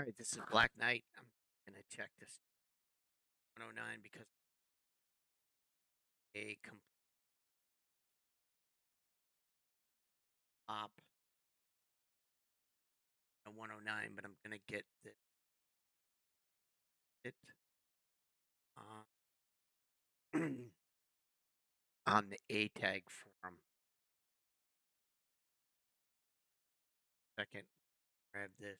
All right, this is Black Knight. I'm gonna check this 109 because a complete op a 109, but I'm gonna get it uh, on the A tag form. Second, grab this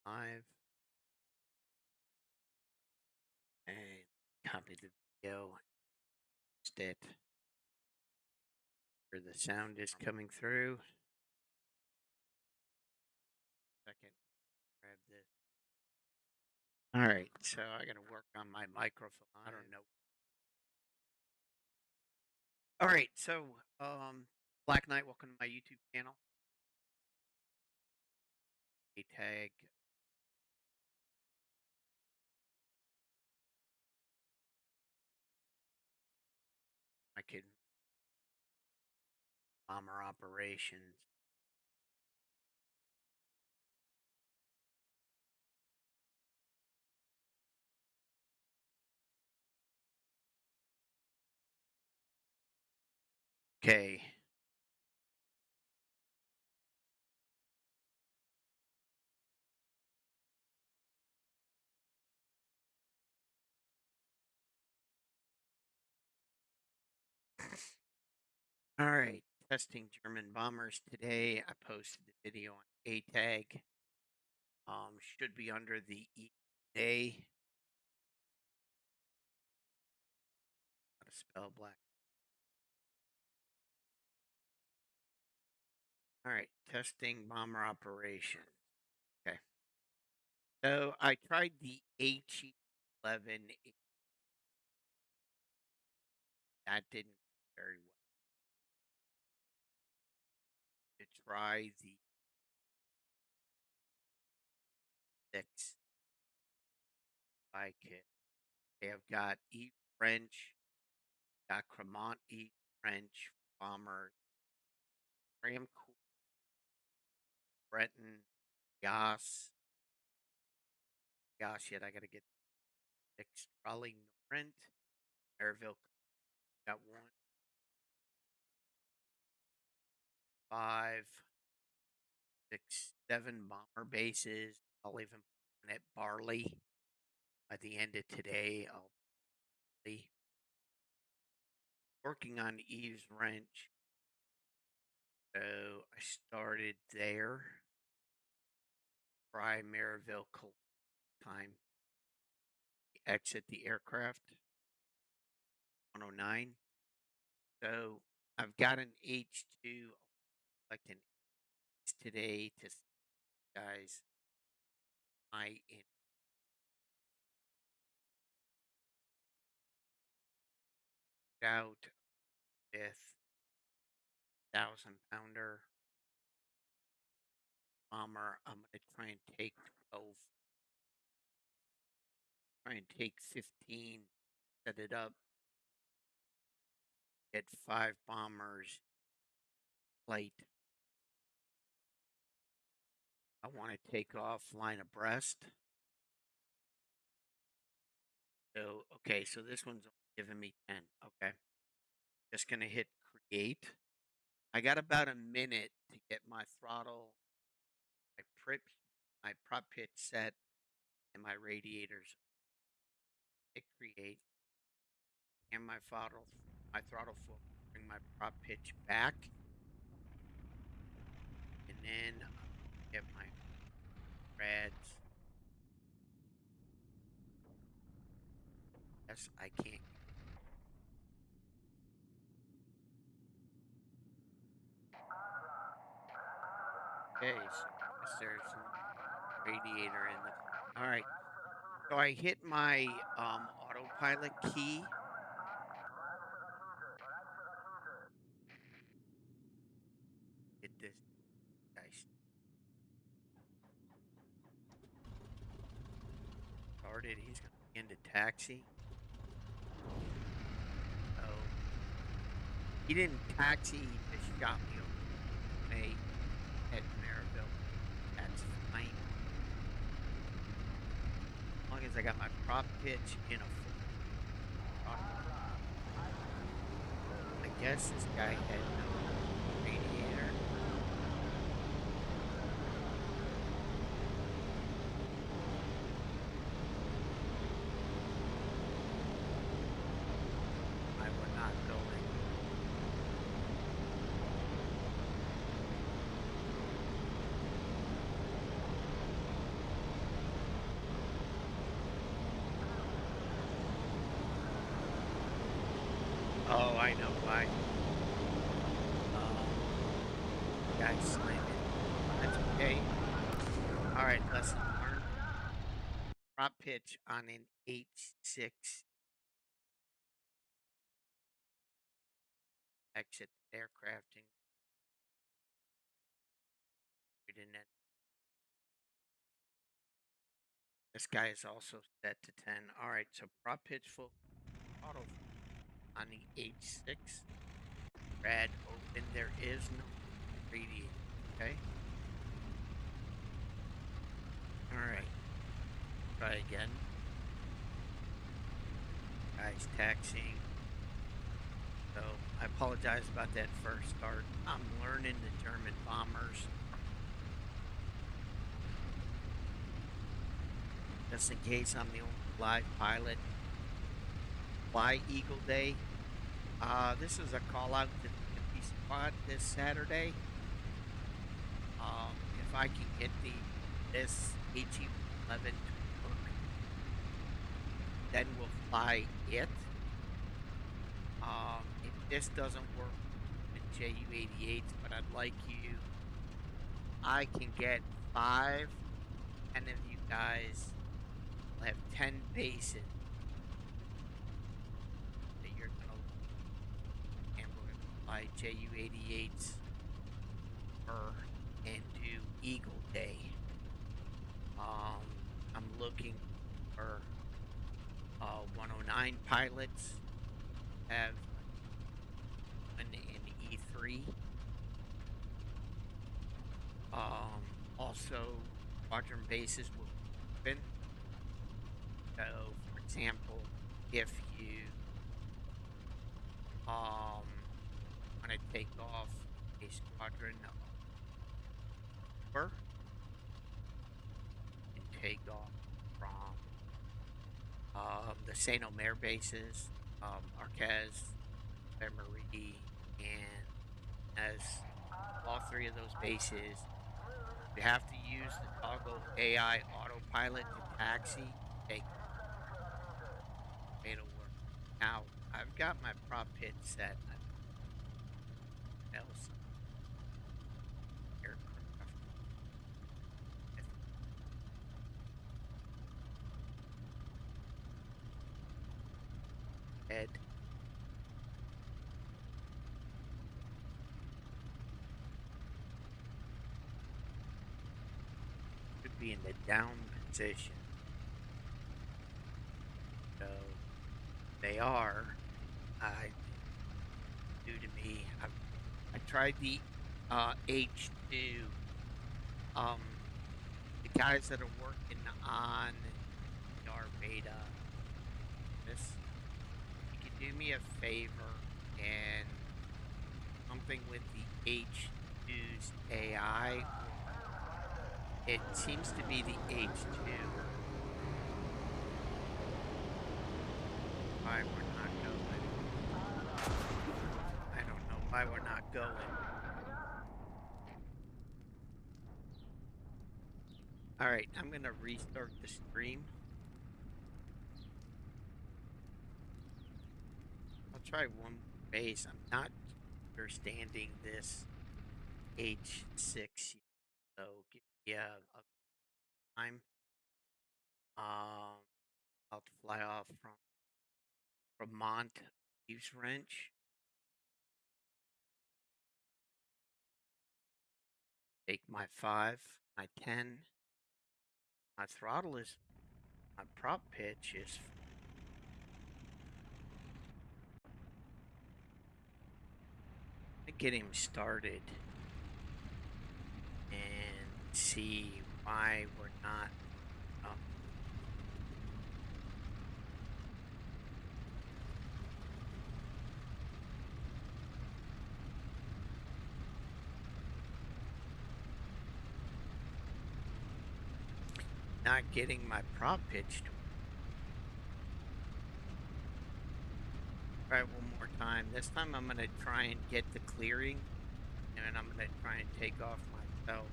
5 and copy the video. Stat where the sound is coming through. Second, grab this. All right, so I got to work on my microphone. I don't know. All right, so Black Knight, welcome to my YouTube channel. A tag. I could bomber operations. Okay. All right. Testing German bombers today. I posted the video on A tag. Should be under the E day. How to spell black. All right. Testing bomber operations. Okay. So I tried the HE11. That didn't go very well. To try the 6 I kit. They have got E French, got Cremont E French bombers, Graham Breton, Yas. Gosh, yet I got to get 6. Raleigh Norent, Maryville got 1. 5, 6, 7 bomber bases. I'll even put one at Barley. By the end of today, I'll be working on Eve's wrench. So I started there. Try Maryville time. Exit the aircraft. 109. So I've got an H2 like an H today to guys my out with 1,000-pounder bomber. I'm gonna try and take 12. Try and take 15. Set it up. Get 5 bombers. Flight. I want to take off line abreast. So okay, so this one's giving me 10. Okay, just gonna hit create. I got about a minute to get my throttle, my prop pitch set, and my radiators. Hit create, and my throttle full. Bring my prop pitch back, and then get my reds. Yes, I can't. Okay, so I guess there's some radiator in the. All right. So I hit my autopilot key. Hit this guys. Started. He's gonna begin to taxi. Oh, he didn't taxi. He just shot me over. Hey, at Maryville. is I got my prop pitch in a full throttle. I guess this guy had no radiator. I were not going. Oh, I know why. Guy slamming. That's okay. All right, lesson learned. Prop pitch on an H6 exit aircraft and then this guy is also set to 10. All right, so prop pitch full auto on the H6. Rad open. There is no radiator. Okay. All right. Try again. Guys taxiing. So I apologize about that first start. I'm learning the German bombers. Just in case I'm the only live pilot. Fly Eagle Day. This is a call out to the MP squad this Saturday. If I can get this HE-11 to work, then we'll fly it. If this doesn't work with JU-88s, but I'd like you, I can get 5, and of you guys will have 10 bases that you're gonna, and we're gonna fly JU-88s and do Eagle Day. I'm looking for 109 pilots, have an E3. Also, squadron bases will open. So, for example, if you want to take off a squadron over and take off from the Saint Omer bases, Arquez, Marie, and as all 3 of those bases, you have to use the toggle AI autopilot to taxi. Take it'll work. Now I've got my prop pitch set. Else aircraft. Head. Should be in the down position. So they are. Due to me, I tried the H2. The guys that are working on our beta, this, you can do me a favor and something with the H2's AI. It seems to be the H2. Why we're not going. I don't know why we're not going. Alright, I'm gonna restart the stream. I'll try one base. I'm not understanding this H6, so give me a time. I'll fly off from Mont Eaves Wrench. Take my 5, my 10. My throttle is, my prop pitch is. Get him started and see why we're not not getting my prop pitch to try it one more time. This time I'm gonna try and get the clearing, and then I'm gonna try and take off myself.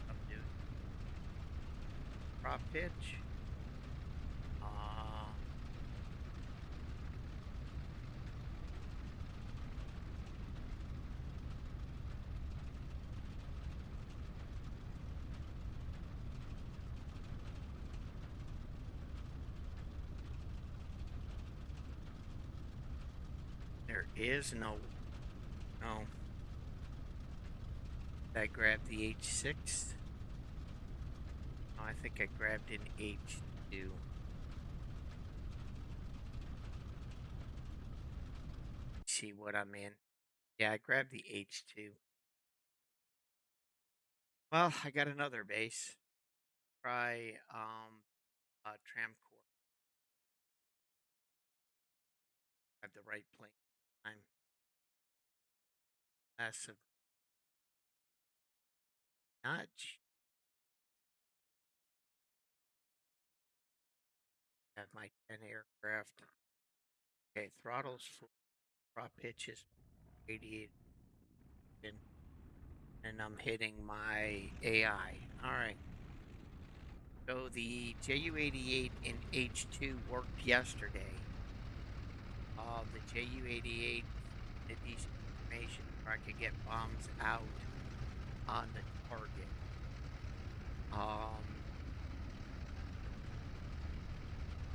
I'm doing prop pitch. There is no. Did I grab the H6? Oh, I think I grabbed an H2. See what I'm in. Yeah, I grabbed the H2. Well, I got another base. Try tramcore. Have the right plane. I'm massive. Notch. Have my 10 aircraft. Okay, throttles full. Prop pitches 88. And I'm hitting my AI. All right. So the JU-88 in H2 worked yesterday. The JU-88 did decent information where I could get bombs out on the target.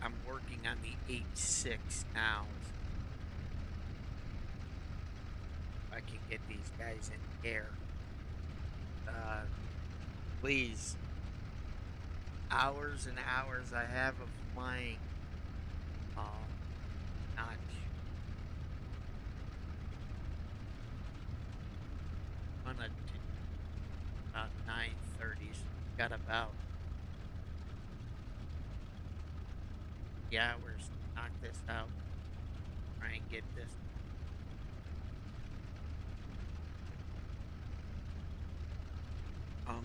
I'm working on the H6 now. If I can get these guys in the air. Please. Hours and hours I have of flying. Not gonna do about 9:30s. Got about 3 hours to knock this out. Try and get this.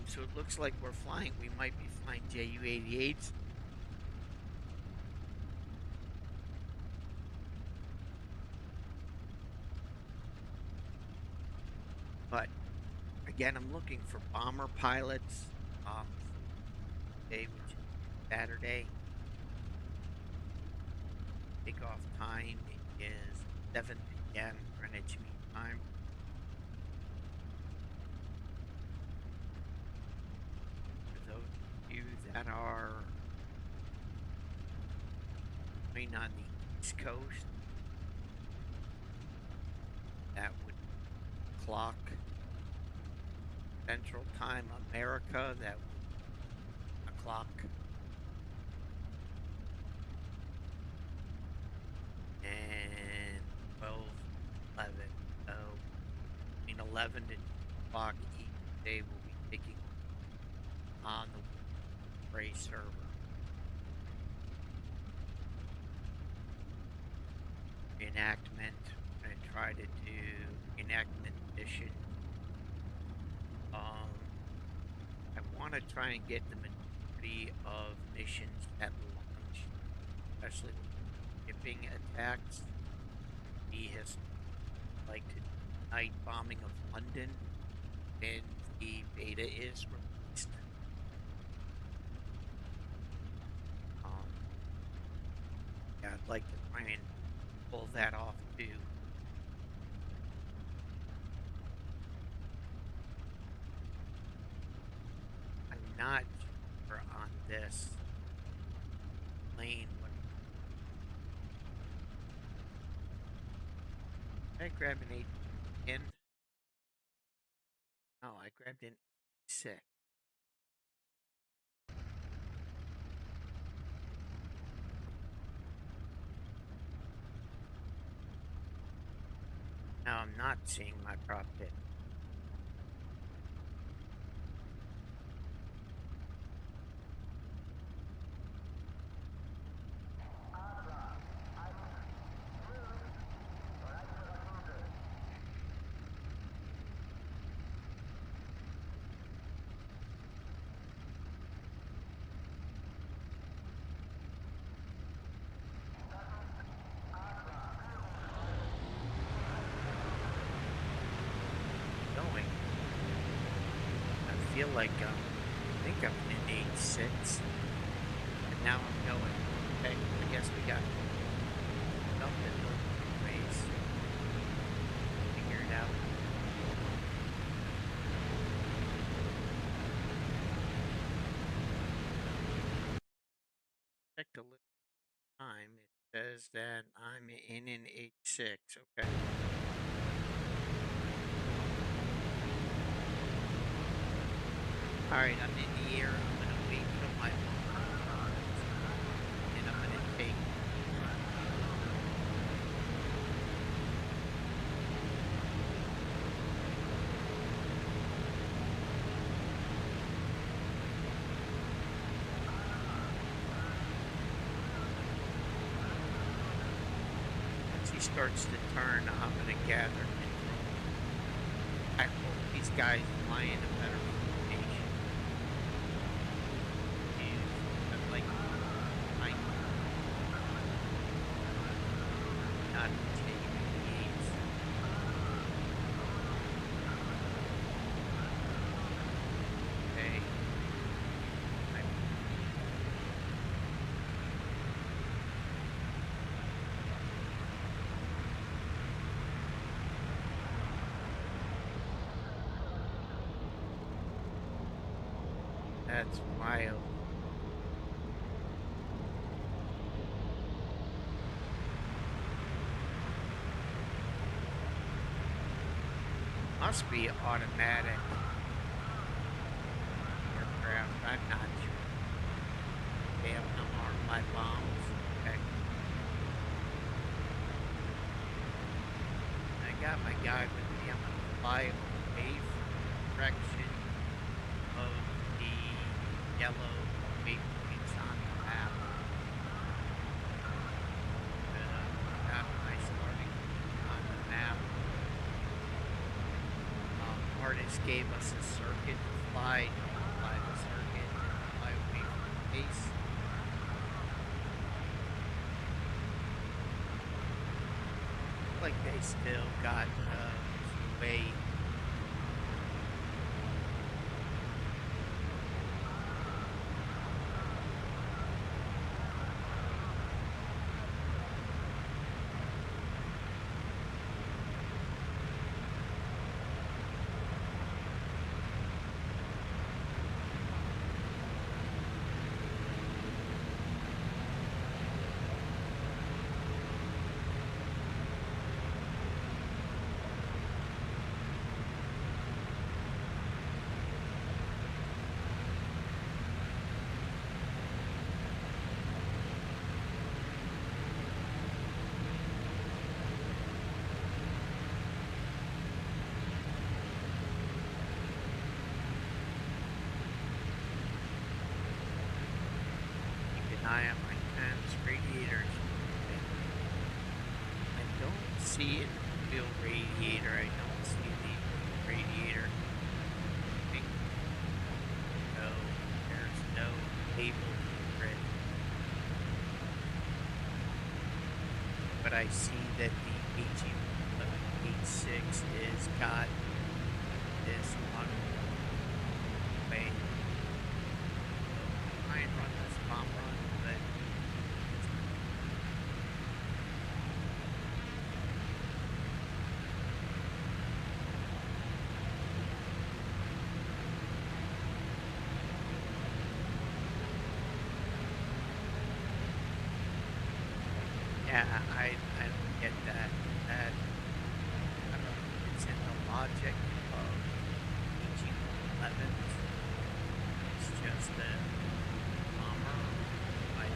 So it looks like we're flying. We might be flying JU-88s. But again, I'm looking for bomber pilots. Today, which is Saturday. Takeoff time is 7 p.m. Greenwich Mean Time. For those of you that are going on the East Coast, that would clock Central Time America, that would o'clock. And 12, 11. So between 11 to 2 o'clock each day we'll be taking on the Gray server. Reenactment. I'm going to try to do reenactment mission. I want to try and get the majority of missions at launch, especially shipping attacks. He has like to night bombing of London when the beta is released. Yeah, I'd like to try and pull that off too. I'm not sure on this lane. Did I grab an 8 in? No, I grabbed an 6. Now I'm not seeing my prop pit. like I think I'm in an H6, and now I'm going. Okay, I guess we got something both ways. Figure it out. Check the little time. It says that I'm in an H6. Okay. All right, I'm in the air. I'm gonna wait till my mom, and I'm gonna take. Once he starts to turn, I'm gonna gather control. I hope these guys fly in a better formation. And I'm like, I not taking the gates. Okay. I, that's wild. Must be automatic aircraft. I'm not sure. They have to arm my bombs. Okay. I got my guy with me. I'm gonna fly away from the direction of the yellow waypoints on the map. Got my starting on the map. Artist gave us a circuit to fly. Don't fly the circuit. Fly away from the base. Like they still got way. Keep an eye on my fence radiators. I don't see an wheel radiator. I don't see the radiator. No, there's no label for it. But I see that the AG-1186 is got this on way. Try and run this bomb run, but yeah, I don't get that. That I don't know if it's in the logic of AG-11s. It's just a bomber. I,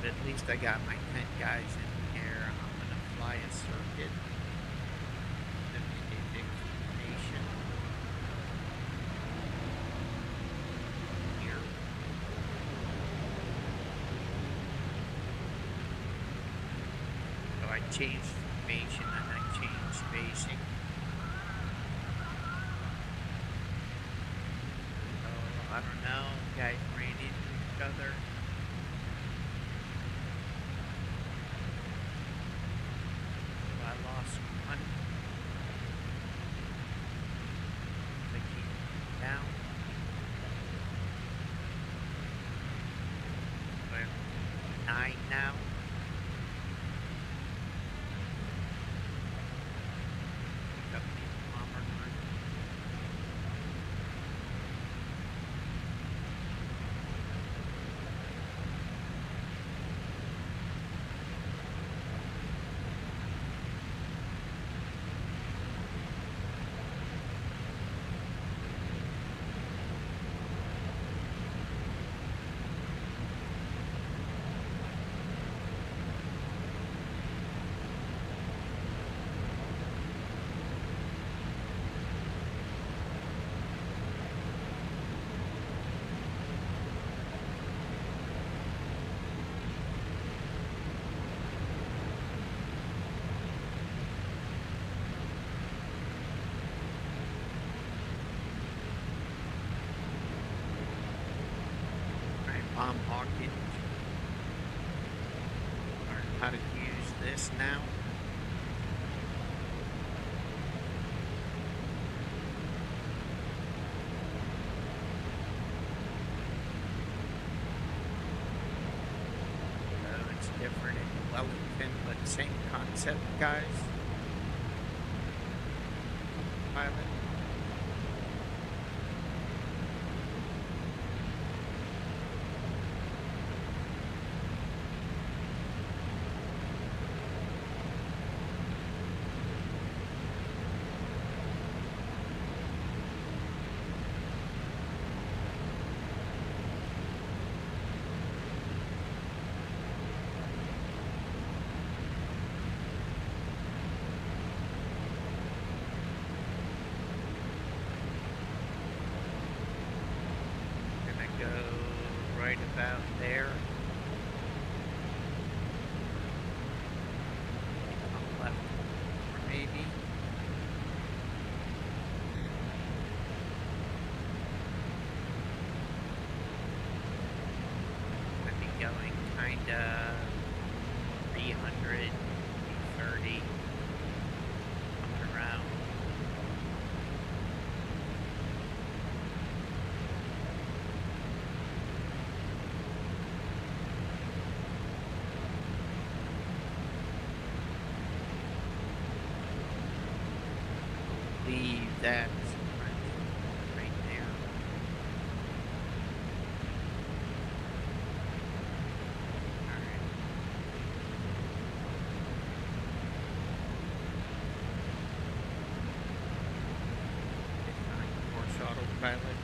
but at least I got my 10 guys in the air. I'm gonna fly a circuit. Let me get big formation here. So I changed formation and I changed spacing. So I don't know, guys ran into each other. talking. Learn how to use this now. So it's different in Wellington, but same concept, guys. Pilot. Go right about there. On the left, or maybe. I'd be going kinda 300, 30, coming around. Leave that right there. All right. Course autopilot.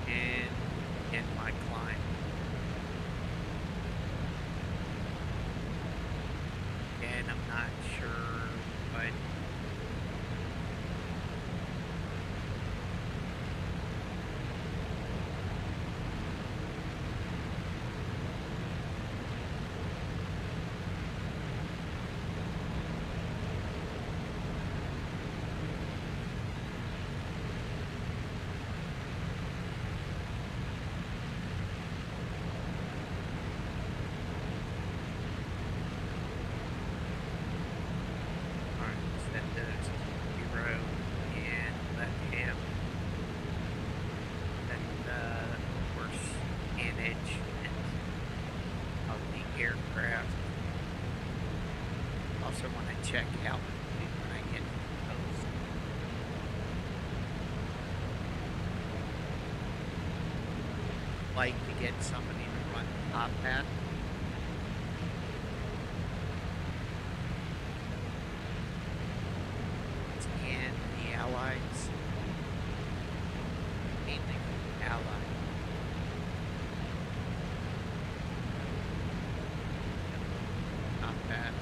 And in my climb. And I'm not sure, but set those to 0 and let him set the course management of the aircraft. Also want to check altitude when I get to the coast. Like to get somebody to run top hat. And the Allies, mainly Allies. Not bad.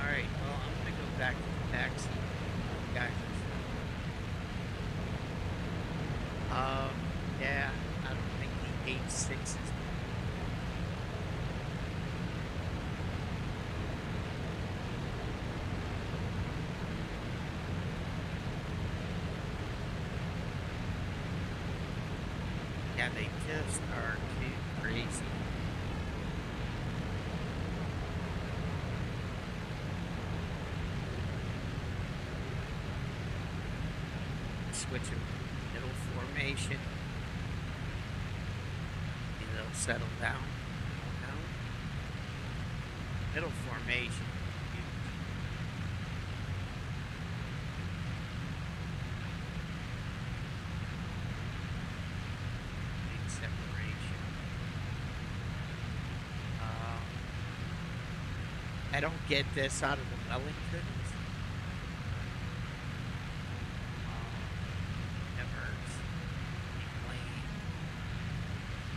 Alright, well, I'm going to go back to the taxi, guys. Yeah, I don't think the 86 is. Yeah, they just are too crazy. Switching middle formation. Maybe they'll settle down. No. Middle formation. Big separation. I don't get this out of the Wellingtons.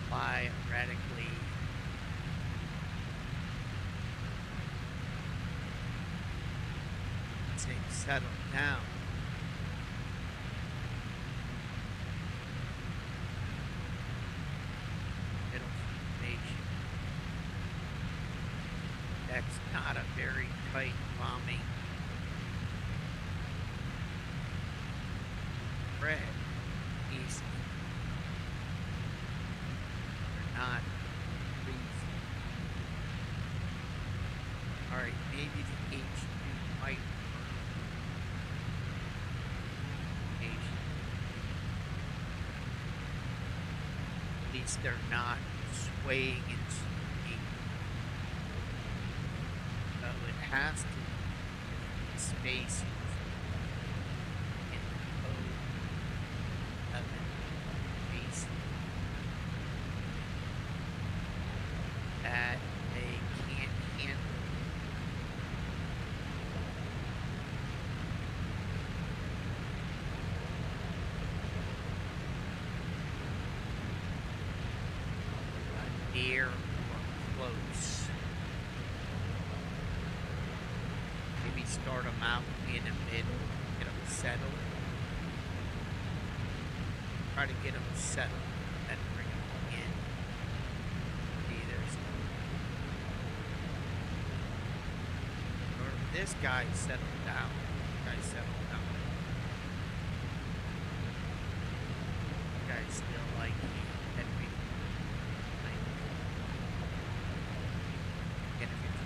Fly erratically. Say settle down. Middle formation. That's not a very tight bombing least they're not swaying and swinging. So it has to be spaces in the code of an base that they can't handle near or close. Maybe start them out in the middle, get them settled. Try to get them settled and bring them in. See, this guy settled down. This guy settled down. This guy's still like and we like and if it's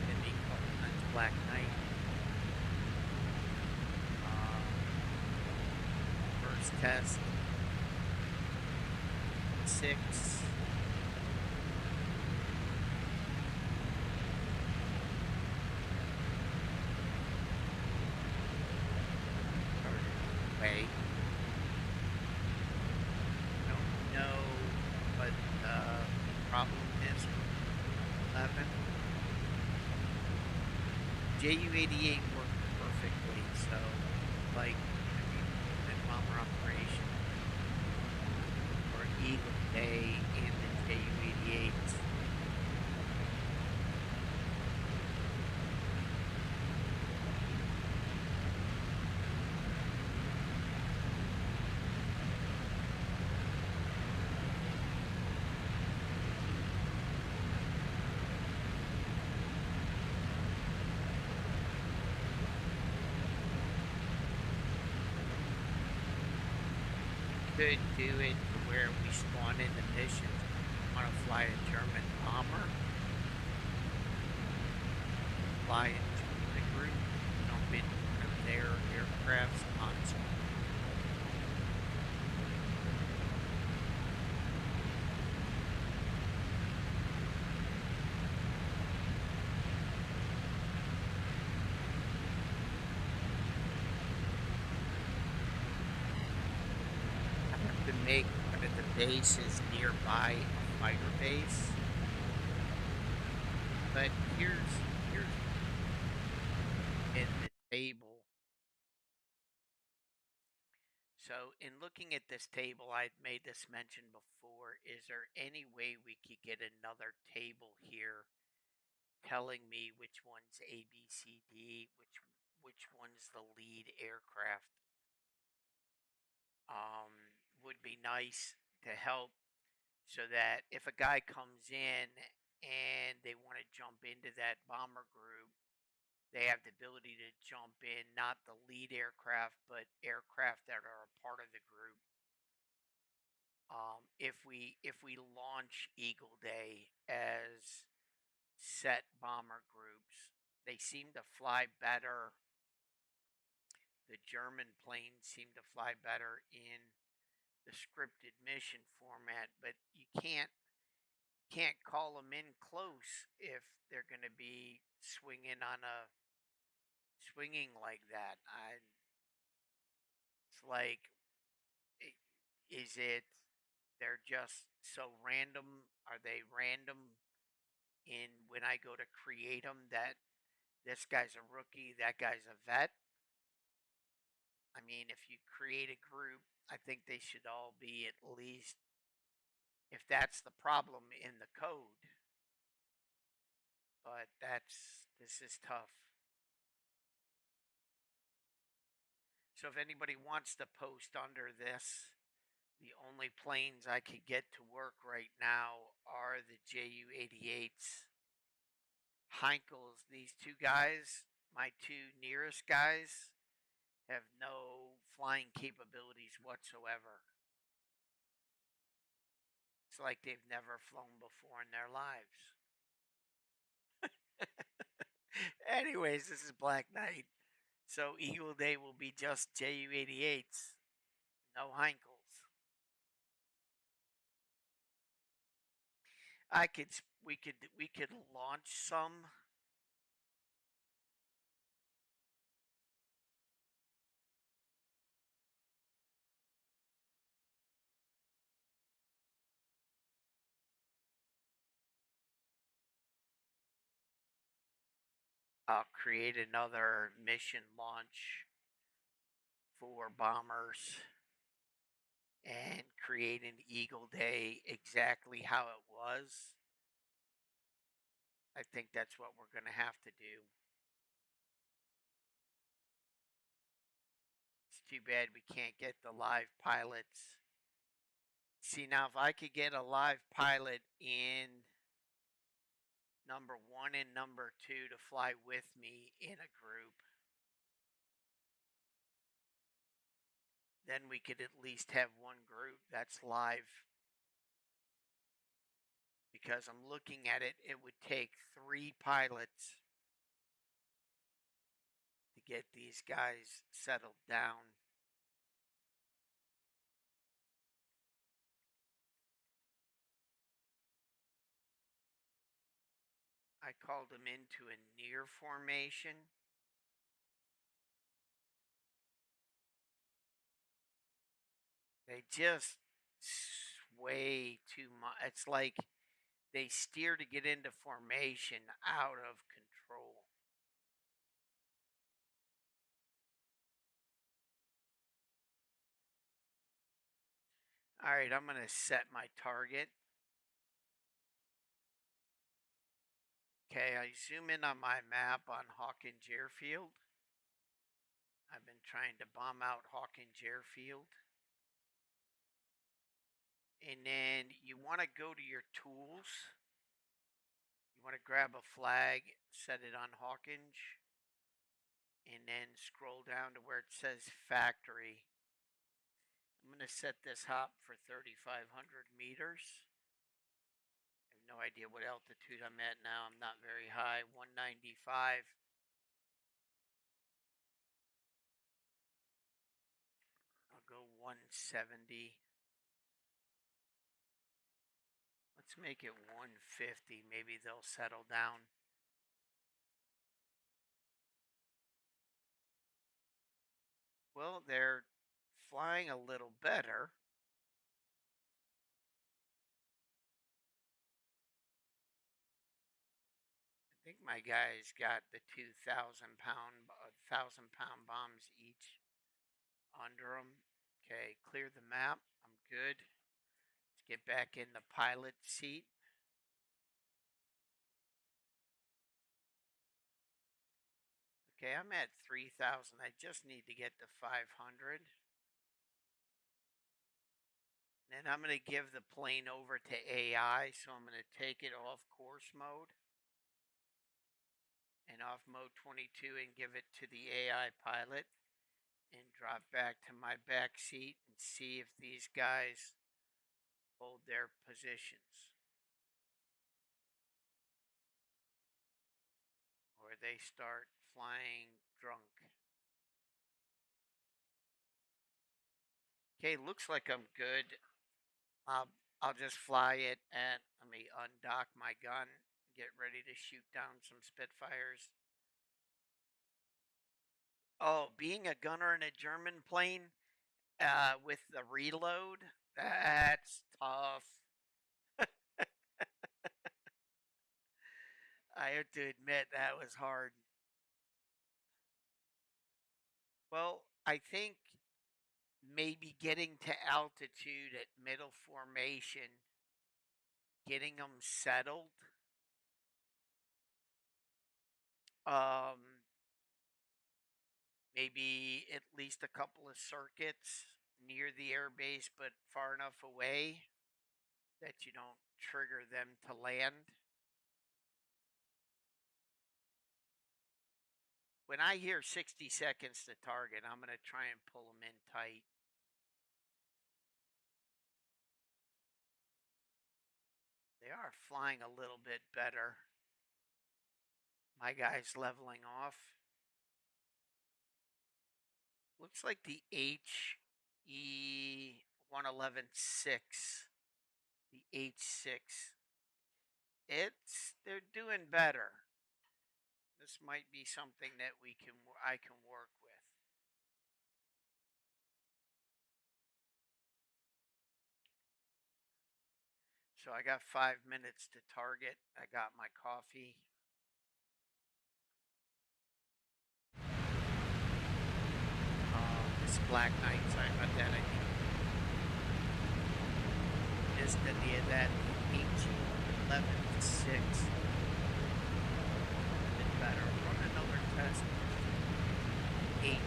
gonna be called Night's Black Knight. First test 6. Way. Don't know what the problem is with 11. JU-88 worked perfectly, so like the bomber operation or Eagle Day and the JU-88s. Could do it to where we spawn in the mission. Want to fly a German bomber? Fly into the group, jump in one of their aircrafts on screen. To make one of the bases nearby a fighter base. But here's in the table. So in looking at this table, I'd made this mention before. Is there any way we could get another table here telling me which one's A, B, C, D, which one's the lead aircraft? Would be nice to help so that if a guy comes in and they want to jump into that bomber group, they have the ability to jump in not the lead aircraft, but aircraft that are a part of the group. If we launch Eagle Day as set bomber groups, they seem to fly better. The German planes seem to fly better in the scripted mission format, but you can't call them in close if they're going to be swinging like that. It's like, is it they're just so random? Are they random in when I go to create them that this guy's a rookie, that guy's a vet? I mean, if you create a group, I think they should all be at least, if that's the problem, in the code. But this is tough. So if anybody wants to post under this, the only planes I could get to work right now are the JU-88s. Heinkel's, these two guys, my two nearest guys, have no flying capabilities whatsoever. It's like they've never flown before in their lives. Anyways, this is Black Knight. So Eagle Day will be just JU-88s. No Heinkels. we could launch some, create another mission launch for bombers and create an Eagle Day exactly how it was. I think that's what we're going to have to do. It's too bad we can't get the live pilots. See, now if I could get a live pilot in number one and number two to fly with me in a group, then we could at least have one group that's live. Because I'm looking at it, it would take 3 pilots to get these guys settled down. I called them into a near formation. They just sway too much. It's like they steer to get into formation out of control. All right, I'm going to set my target. Okay, I zoom in on my map on Hawkins Airfield. I've been trying to bomb out Hawkins Airfield. And then you want to go to your tools. You want to grab a flag, set it on Hawkins, and then scroll down to where it says factory. I'm going to set this hop for 3,500 meters. I have no idea what altitude I'm at now. I'm not very high. 195. I'll go 170. Let's make it 150. Maybe they'll settle down. Well, they're flying a little better. I think my guys got the 1,000 pound bombs each under them. Okay, clear the map. I'm good. Let's get back in the pilot seat. Okay, I'm at 3,000. I just need to get to 500. Then I'm going to give the plane over to AI. So I'm going to take it off course mode and off mode 22 and give it to the AI pilot and drop back to my back seat and see if these guys hold their positions or they start flying drunk. Okay, looks like I'm good. I'll, I'll just fly it and let me undock my gun, get ready to shoot down some Spitfires. Oh, being a gunner in a German plane with the reload, that's tough. I have to admit that was hard. Well, I think maybe getting to altitude at middle formation, getting them settled. Um, maybe at least a couple of circuits near the airbase, but far enough away that you don't trigger them to land. When I hear 60 seconds to target, I'm going to try and pull them in tight. They are flying a little bit better. My guy's leveling off. Looks like the HE 111.6. The H6. They're doing better. This might be something that I can work with. So I got 5 minutes to target. I got my coffee. This Black Knight. Sorry about that. I think just at the end that 18:11:6. Bit better. Run another test. AG.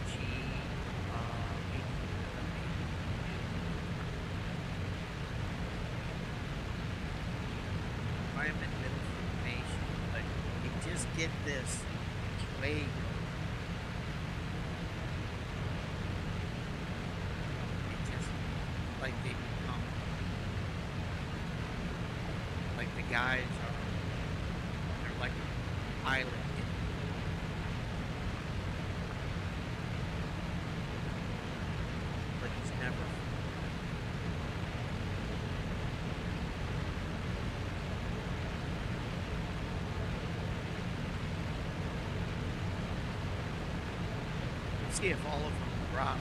Environment information, but you just get this way. It just like they become like the guys are. They're like an island. But he's never. See if all of them drop.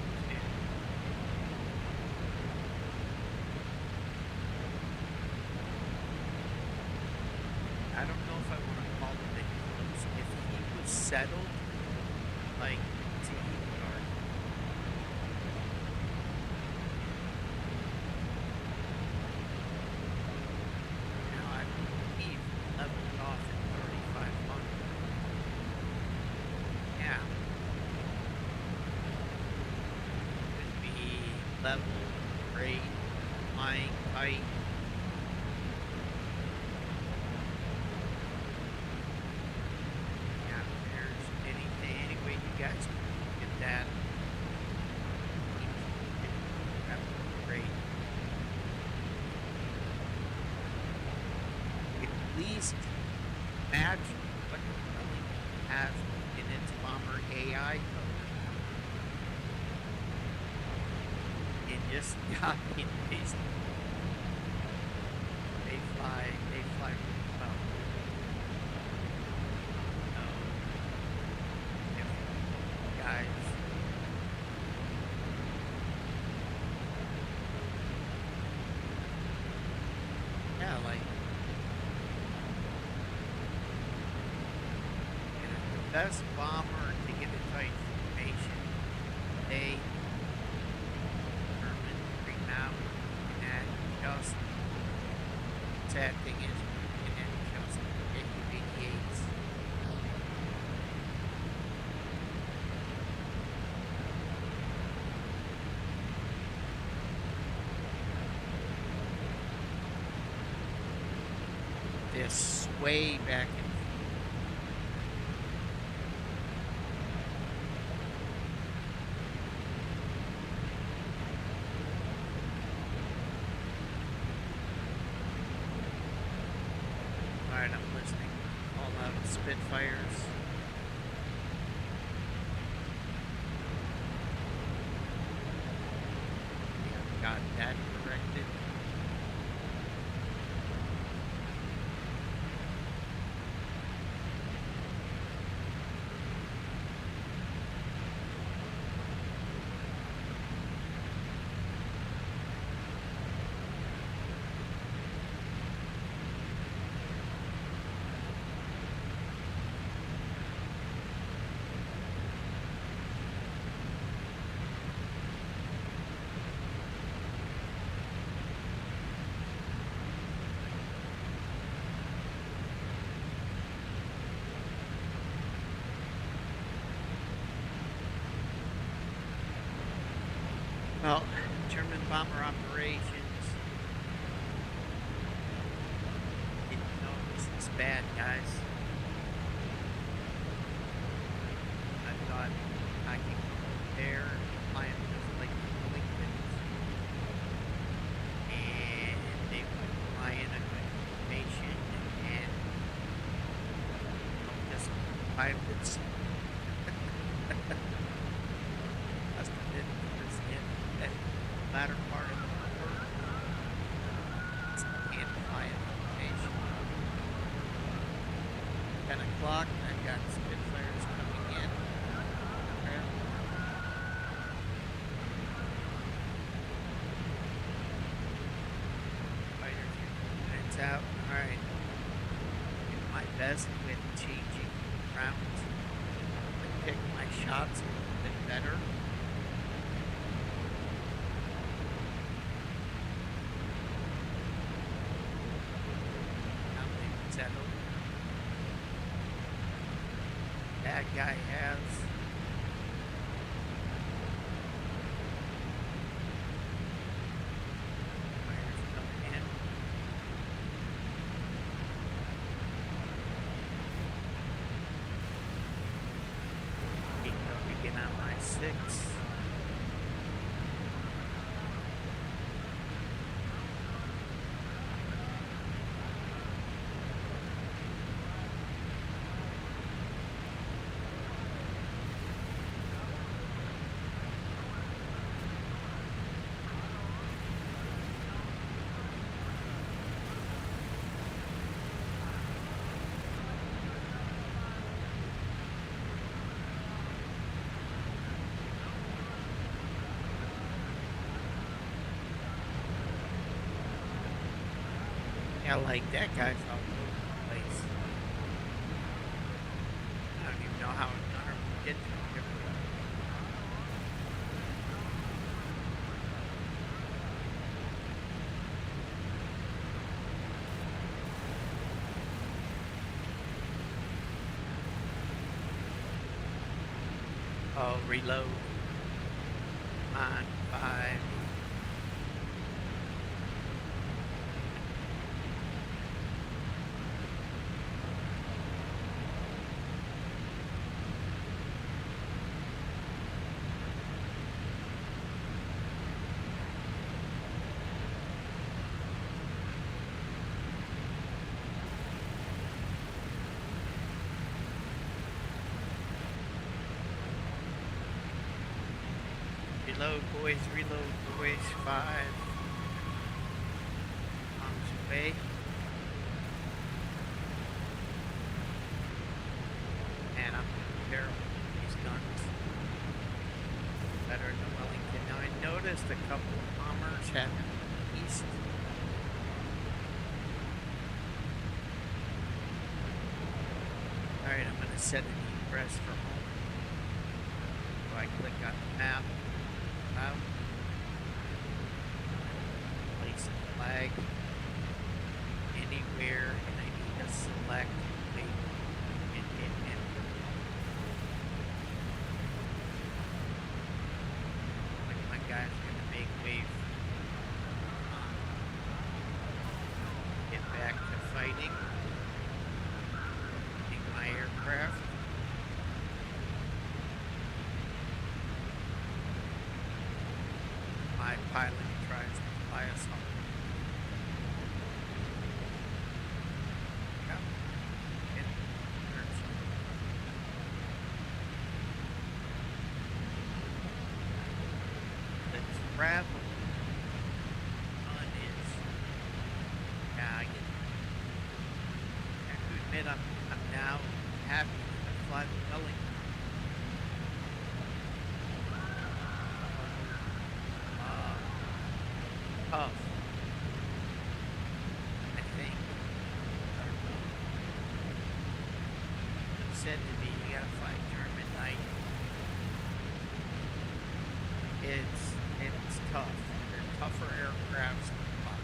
I don't know if I want to call him that close. If he was settled, like to guard. Now I believe leveled off at 3,500. Yeah. Level, great, flying, tight. Yeah, if there's any way you guys can get that, that would be great. At least imagine what it really has in its bomber AI code. Just copy and paste. They fly really well. So, if guys, yeah, like, the best bomber to get a tight formation, they just sad thing is and then just AU-88s. This sway back and Alright, I'm listening. All out of Spitfires. Yeah, got that corrected. Well, German bomber operations. Didn't know it was this bad, guys. I thought I could go there and fly them just like Lincolns. And they would fly in a good formation and just fly with latter part of the world. Can't fly in formation. 10 o'clock. I've got Spitfires coming in. Fighters minutes out. Alright. Do my best with changing rounds. I pick my shots a little bit better. Now they've settled. That guy has. Fighters coming in. Begin on my 6. Yeah, like that guy's all over the place. I don't even know how a gunner would get to him. Oh, reload. On 5. Reload, boys, 5. Arms away. And I'm terrible with these guns. Better than Wellington. Now I noticed a couple of bombers having east. Alright, I'm going to set an egress for home. So I click on the map. Out. Place a flag anywhere, and I need to select wait and hit enter. Like my guy's gonna make way. Get back to fighting. Take my aircraft. My pilot tries to fly us home. Let's travel. Fun is. Yeah, I have to admit I'm now happy to fly the Wellington. Tough. I think. It said to me, you gotta fly German night. It's tough. They're tougher aircrafts than fly.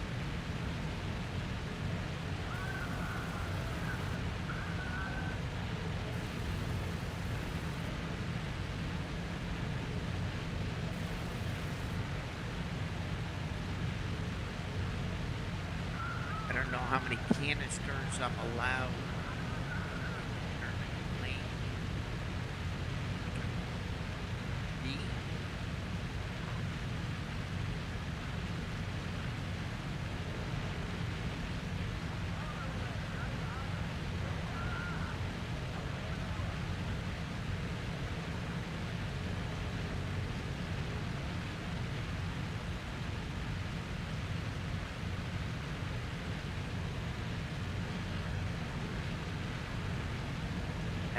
I don't know how many canisters I'm allowed.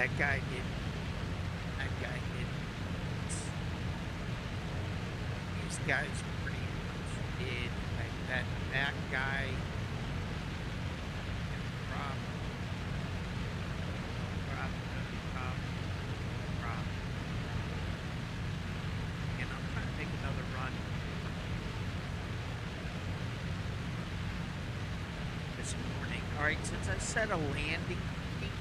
That guy didn't. That guy didn't. These guys pretty much did. Like that guy. Prop, prop, prop, prop. And I'm trying to make another run this morning. All right, since I set a landing point,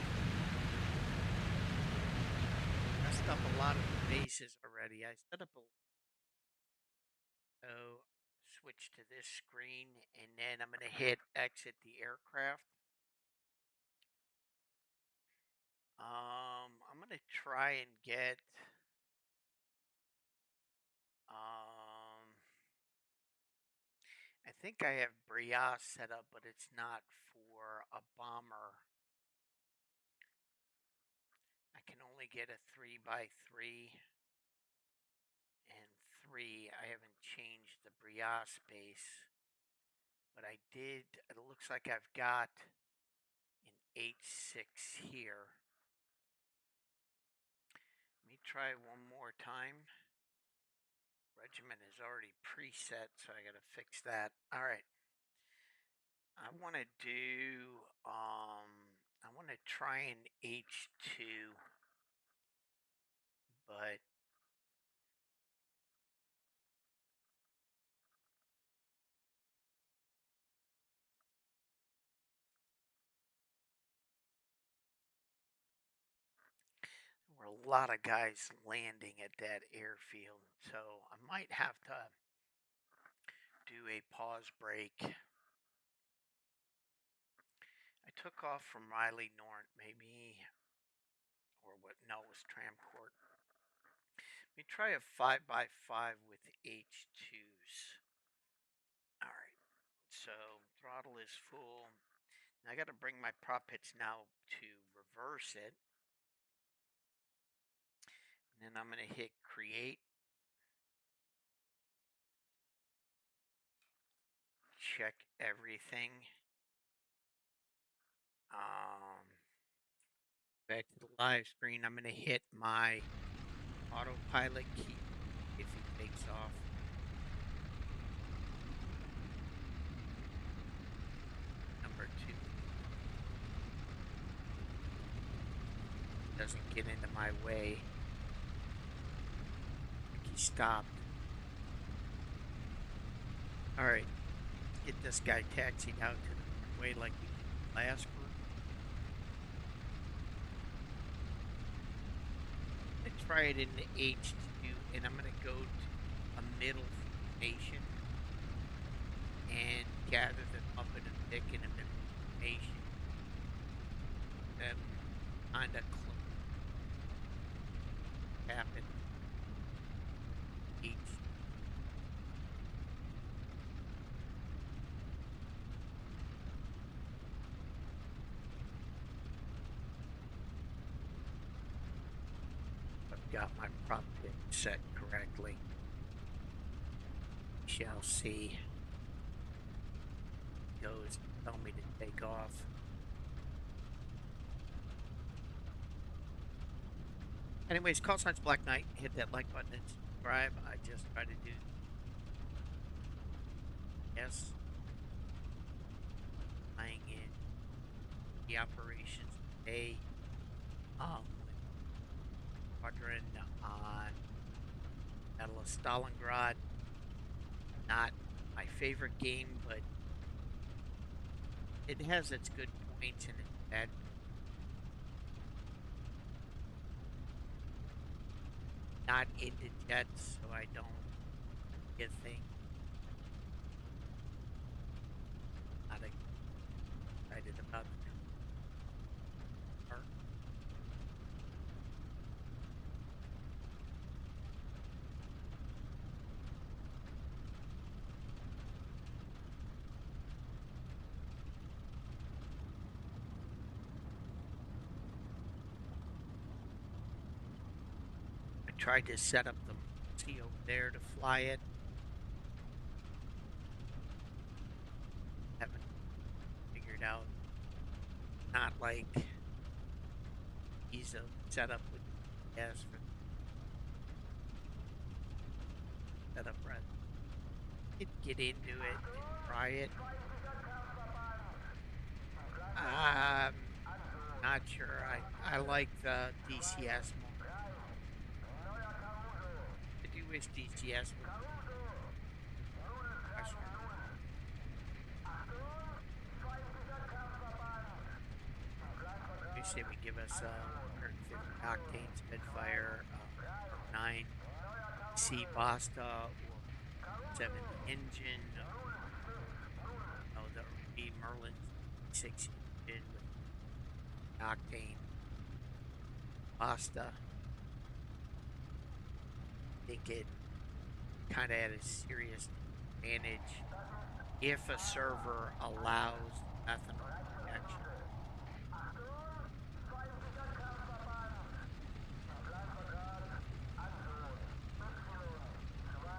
messed up a lot of the bases already. I set up a so switch to this screen, and then I'm gonna hit exit the aircraft. I'm gonna try and get I think I have Brias set up, but it's not for a bomber. I can only get a 3x3 and 3. I haven't changed the Brias base, but I did. It looks like I've got an H6 here. Let me try one more time. Regiment is already preset, so I gotta fix that. All right. I want to do, I want to try an H2, but there were a lot of guys landing at that airfield, so I might have to do a pause break. I took off from Riley Nornt, maybe, or what? No, it was Tramcourt. Let me try a 5x5 with H2s. All right, so throttle is full. Now I got to bring my prop pitch now to reverse it. And then I'm going to hit create. Check everything. Back to the live screen. I'm going to hit my autopilot key if it takes off. Number 2. Doesn't get into my way. I think he stopped. Alright. Get this guy taxied out to the way like we did last one. I'm going to try it in the H2, and I'm going to go to a middle formation and gather them up in a thick in a middle formation. Then kind of close. Happen. H. I've got my prop pitch set correctly. Shall see. Goes tell me to take off. Anyways, call signs Black Knight. Hit that like button and subscribe. I just try to do yes. Flying in the operations today. Squadron on Battle of Stalingrad. Not my favorite game, but it has its good points and its bad. Not into jets, so I don't get things. Not excited about the car. I tried to set up the Moxie over there to fly it. Haven't figured out. Not like easy ease of setup with GPS for setup rather. Did get into it and try it. Not sure. I like the DCS more. I do wish DCS would wish they would give us 150 octane Spitfire, 9 C Basta or 7 engine. The B Merlin 6 engine with octane Basta. I think it kind of had a serious advantage if a server allows ethanol injection.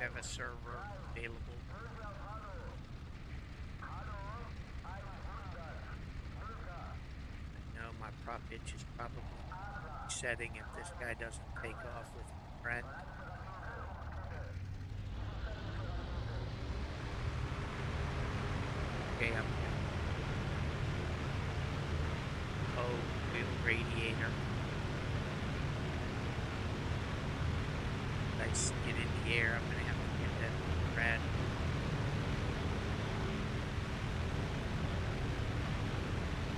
Have a server available. I know my prop pitch is probably setting if this guy doesn't take off with a friend. Okay, I'm good. Oh, wheel radiator. If I skid in the air, I'm going to have to get that red.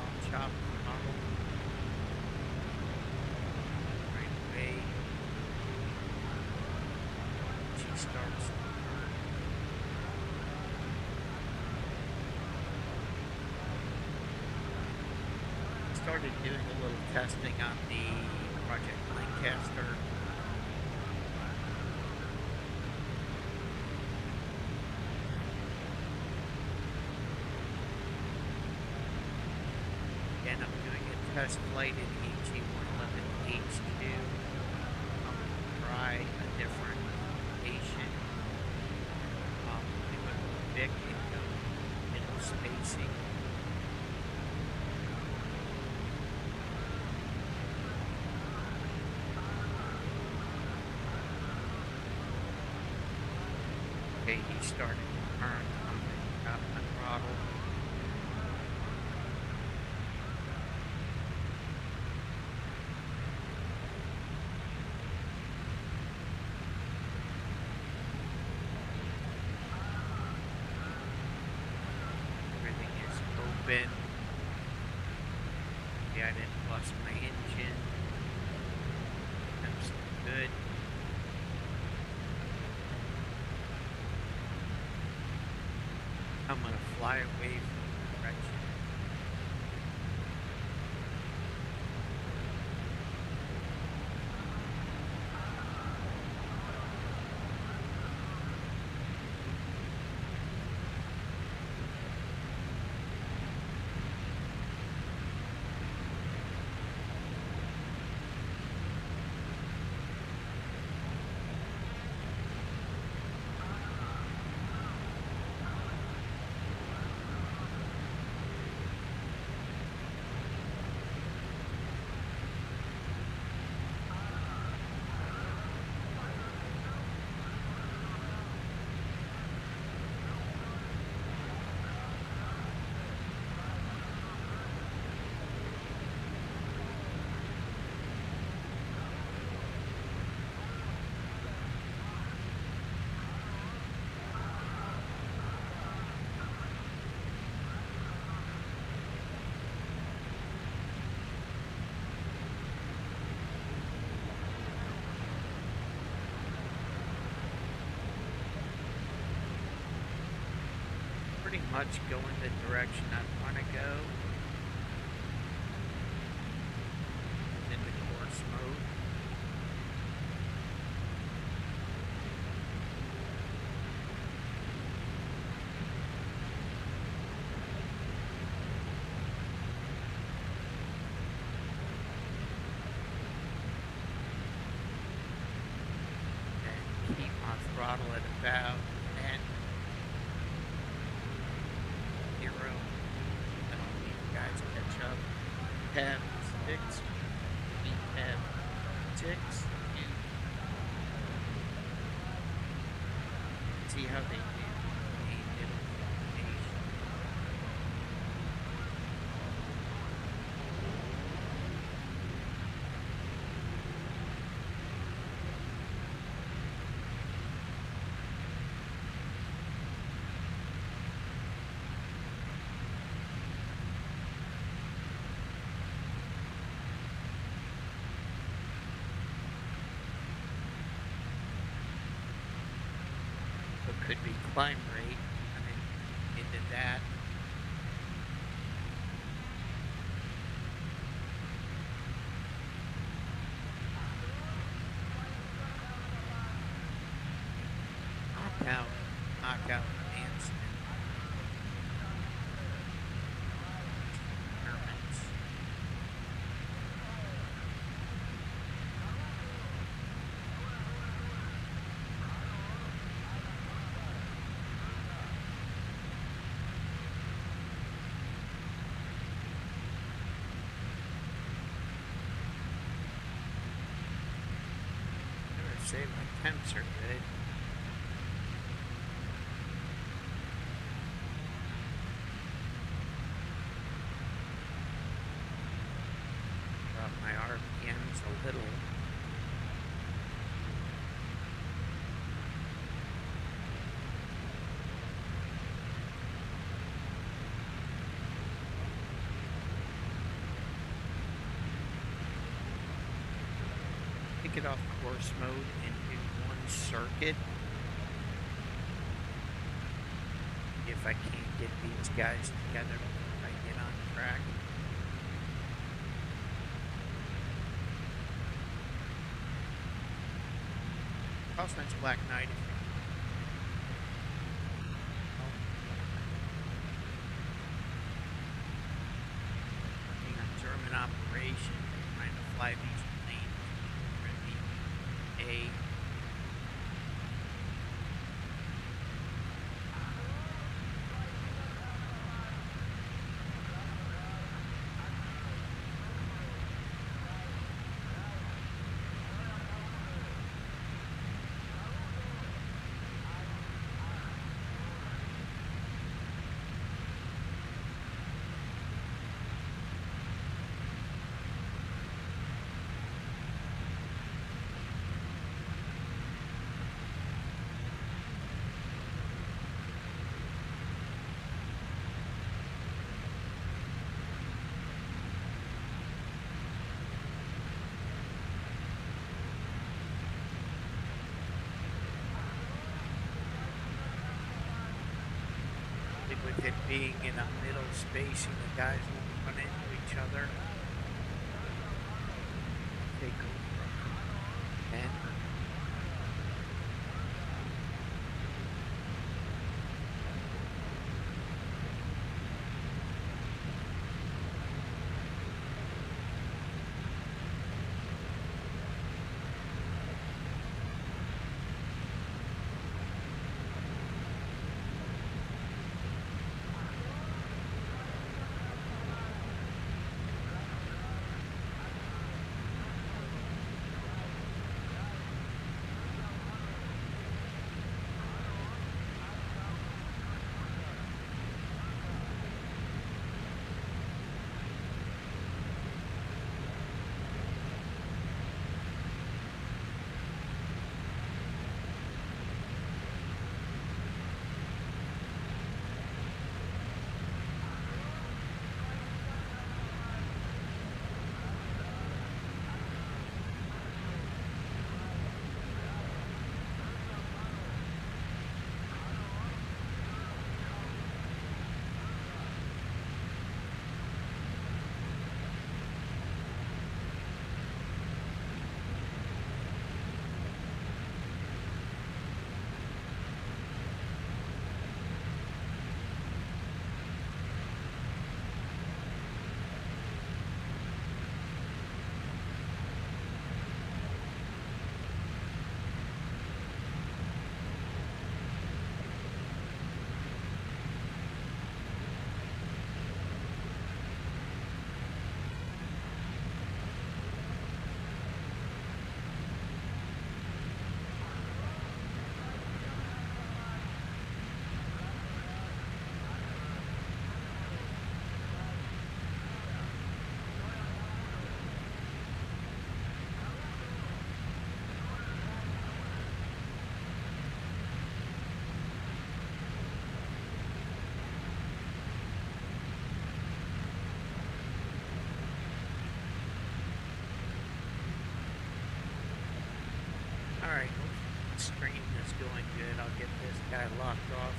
I'll chop throttle. Right away. She starts to burn. Started doing a little testing on the Project Lancaster. Again, I'm doing a test flight in ET-111H2. I'm going to try a different station. Do a big middle spacing. Okay, he started to turn. I'm going to drop my throttle. Everything is open. Yeah, I didn't bust my engine. That's good. I'm going to fly away from the direction. Pretty much going the direction I want to go. In the course mode. And keep my throttle at about 10. 0. I don't need you guys to catch up. 10, 6, 10. climb rate and then into that. Knockout, knockout enhancement. Experiments. Never say my temps are good. Drop my RPMs a little. Take it off course mode and do one circuit. If I can't get these guys together before I get on track. Crossman's Black Knight. Working on German operation, trying to fly these planes. A with it being in a middle spacing, the guys will run into each other. Take over. And doing good. I'll get this guy locked off.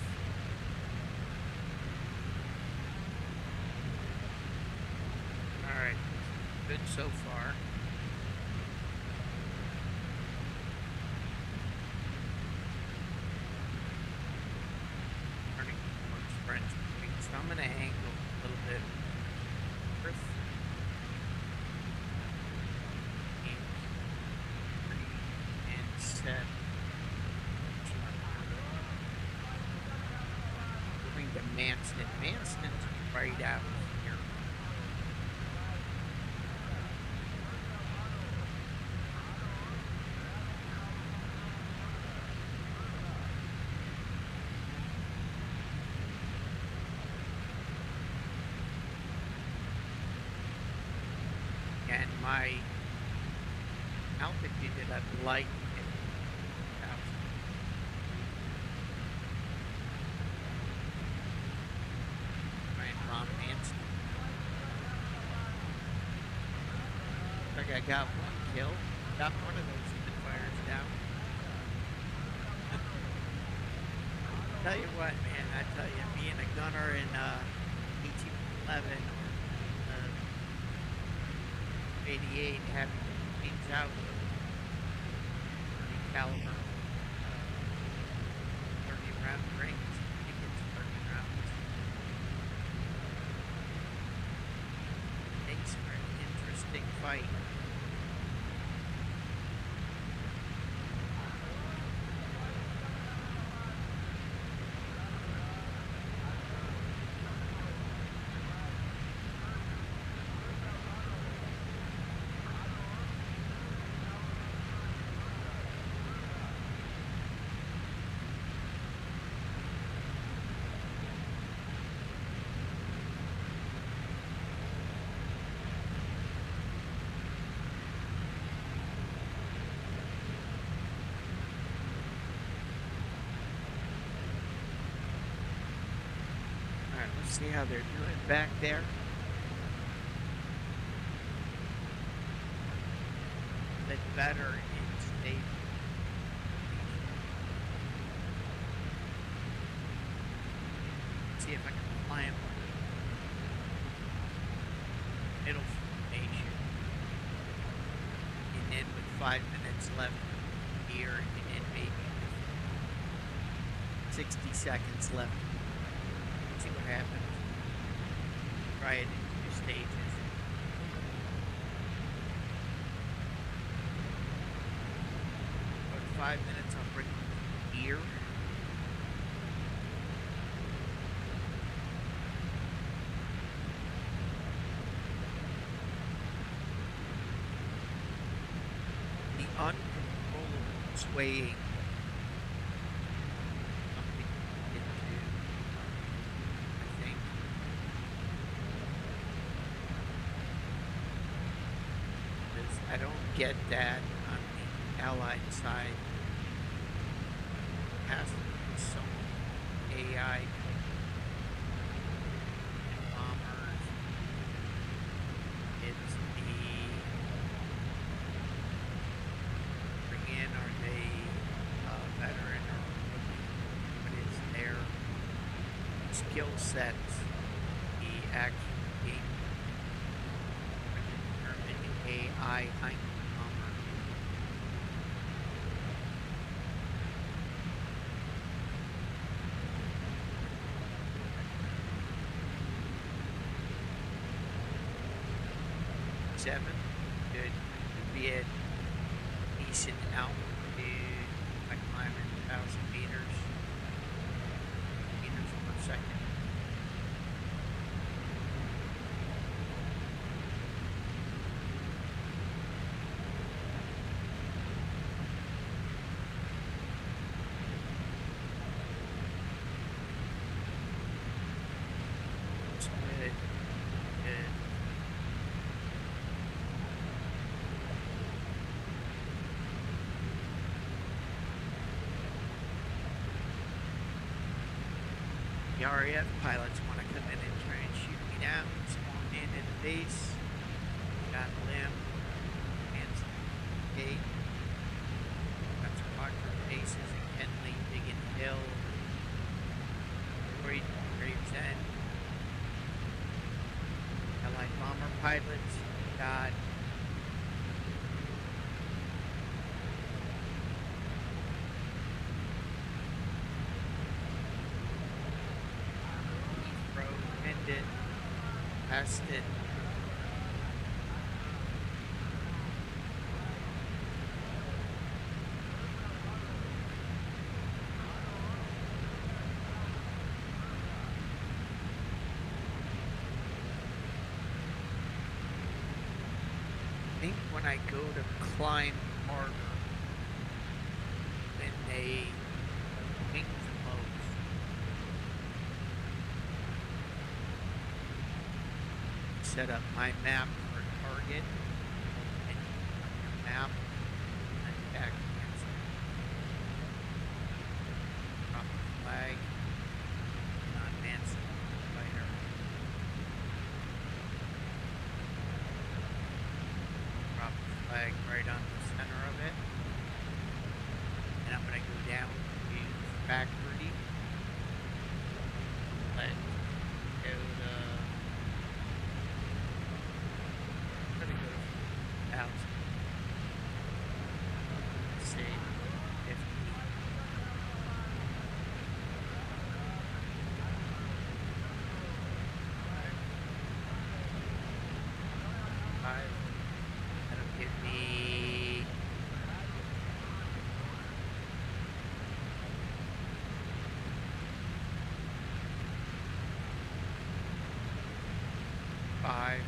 Alright, good so far. Turning towards French Point, so I'm going to angle a little bit. First, and set. Moving to Manston. Manston's right out here. And my altitude that I'd like at 1,000. Try and bomb Manston. Looks like I got one kill. Got one of those Spitfires down. Tell you what, man, I tell you, being a gunner in 1811 or 88, having things out with the caliber 30 round rings, I think it's 30 rounds. Makes for an interesting fight. Alright, let's see how they're doing back there. Bit better in state. See if I can fly him. Middle formation. And then with 5 minutes left here, and then maybe 60 seconds left. See what happens. Try it in 2 stages. About 5 minutes, I'll bring him here. The uncontrollable swaying. Something into, I think. Because I don't get that on the Allied side. It has to be some AI and bombers. It's the bring in, are they veteran or what is their skill sets? The actual game determined AI behind the bomber. Seven, good. Could be at decent altitude, like climbing 1,000 meters per second. It's good. Good. The RAF pilots want to come in and try and shoot me down, spawn in the base, got limb, hands gate, got some Rockford bases in Kenley, pilots got Heathrow, Hendon, Aston. I think when I go to climb harder, when they wing the most, set up my map for target and your map and back against it. Drop the flag, non-manned fighter. Drop the flag right on the center of it. And I'm going to go down to factory. Let go to. I'm going to go to 1,000. Let's see. 50. 5. That'll give me 5.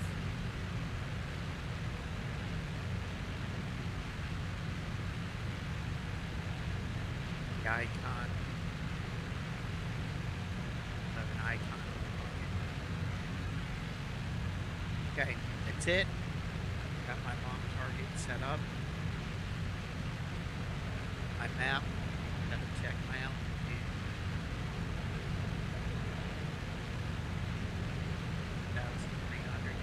The icon. 11 icon. Okay, that's it. Got my bomb target set up. My map. Gotta check my altitude. 1,300.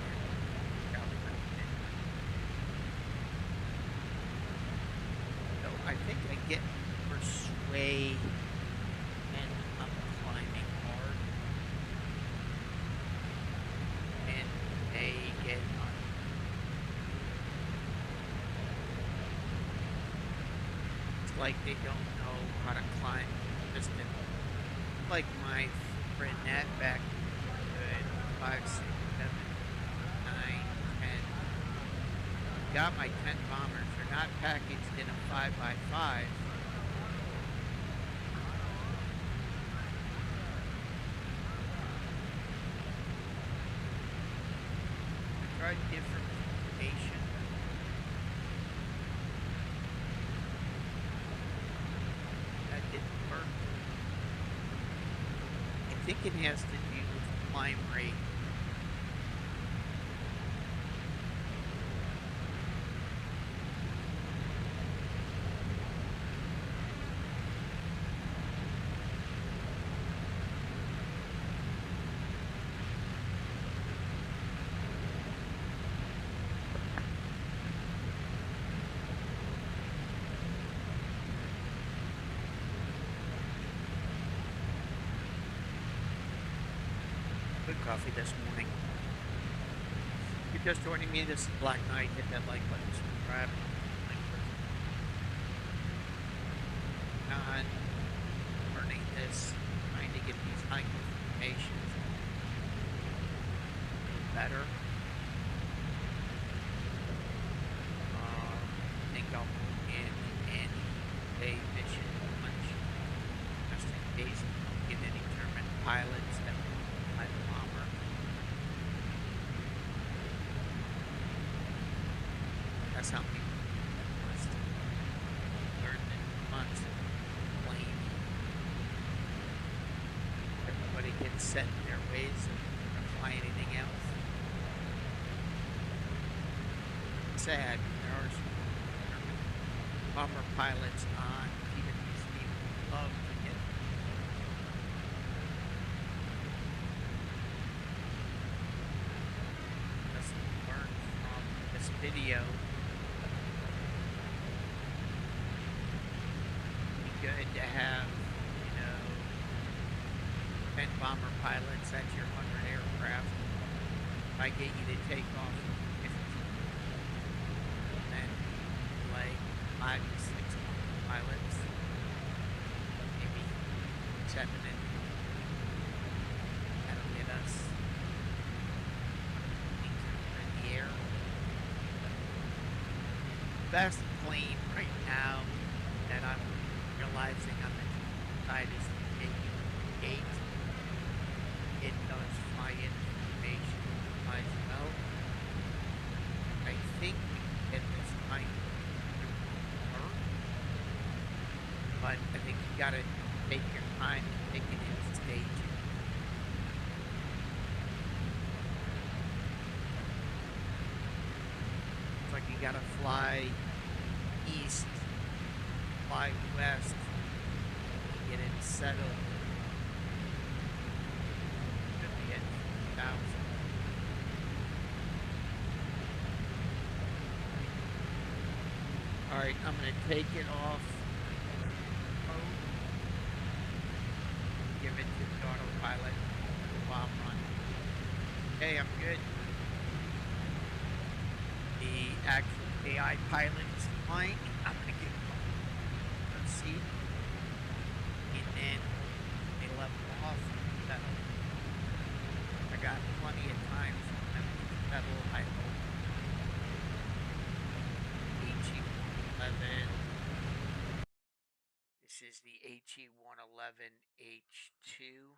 So I think I get more sway and I'm climbing hard. And they get on. It's like they don't know how to climb consistent. Like my friend Nat back good 5, 6, 7, 9, 10. Got my 10 bombers. They're not packaged in a 5x5. I tried different formation. That didn't work. I think it has to do with climb rate. Good coffee this morning. If you're just joining me, this is Black Knight. Hit that like button, subscribe. On learning this, trying to get these high formations better. I think I'll put in a mission lunch just in case we get any German pilots that fly the bomber. That's how people must learn in months of plane. Everybody gets set in their ways and never fly anything else. Sad. There are some German bomber pilots on PWC who love to get just learn from this video. Be good to have, 10 bomber pilots. That's your 100 aircraft. I I get you to take off 50, then like 5 to 6 pilots, maybe 7, and that'll get us in the air. Best plane right now that I'm realizing on the side is the A8. It does fly in formation, flies well. I think we can get this flying work, but I think you gotta take your time and take it in stages. It's like you gotta fly east, fly west, get it settled. Should be at 1,000. All right, I'm gonna take it off mode, give it to the autopilot while I'm running. Okay, I'm good. The actual AI pilot is flying. I'm gonna get a seat, and then they level off and settle. I got plenty of time for them to settle, I hope. HE-111. This is the HE-111H2.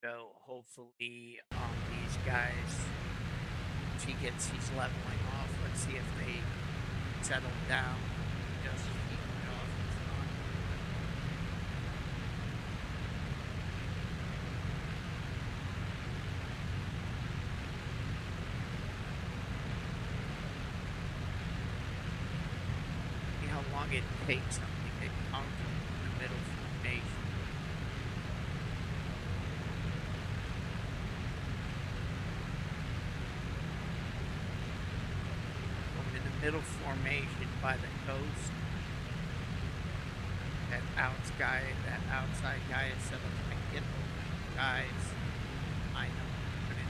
So hopefully these guys, he's leveling off. Let's see if they settle down. Just keep it off. See how long it takes something to come from the middle formation. Middle formation by the coast. That outside guy is set up to get those guys. I know what it is.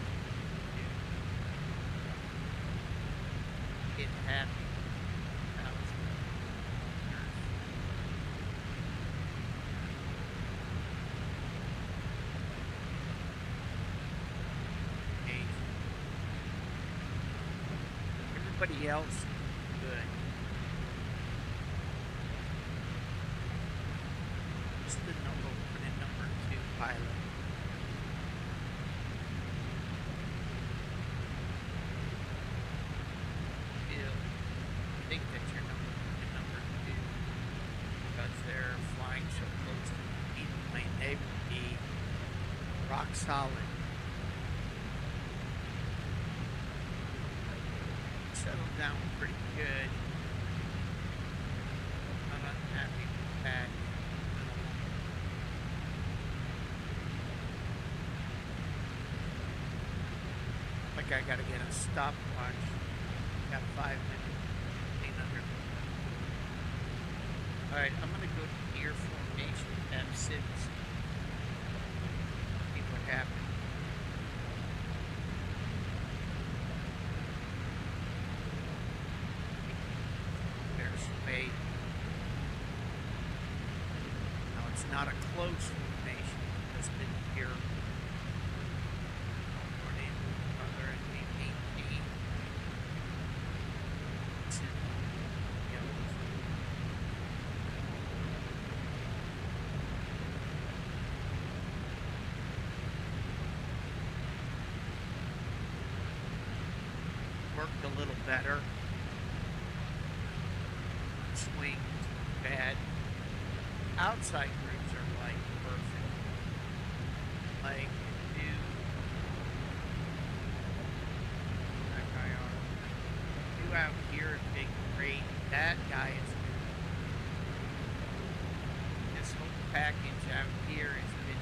Get happy. Everybody else. Good. What's the number 1 and number 2 pilot? I think that you're number 1 and number 2 because they're flying so close to the plane. They would be rock solid. Settled down pretty good. I'm not happy with that. Like I gotta get a stopwatch. Got 5 minutes. Alright, I'm gonna go to near formation F6. See what happens. Now it's not a close formation, it's been here. Running further and maintain. Worked a little better. Swing bad. Outside groups are like perfect. Like that guy on. You out here at Big Great, that guy is good. This whole package out here has been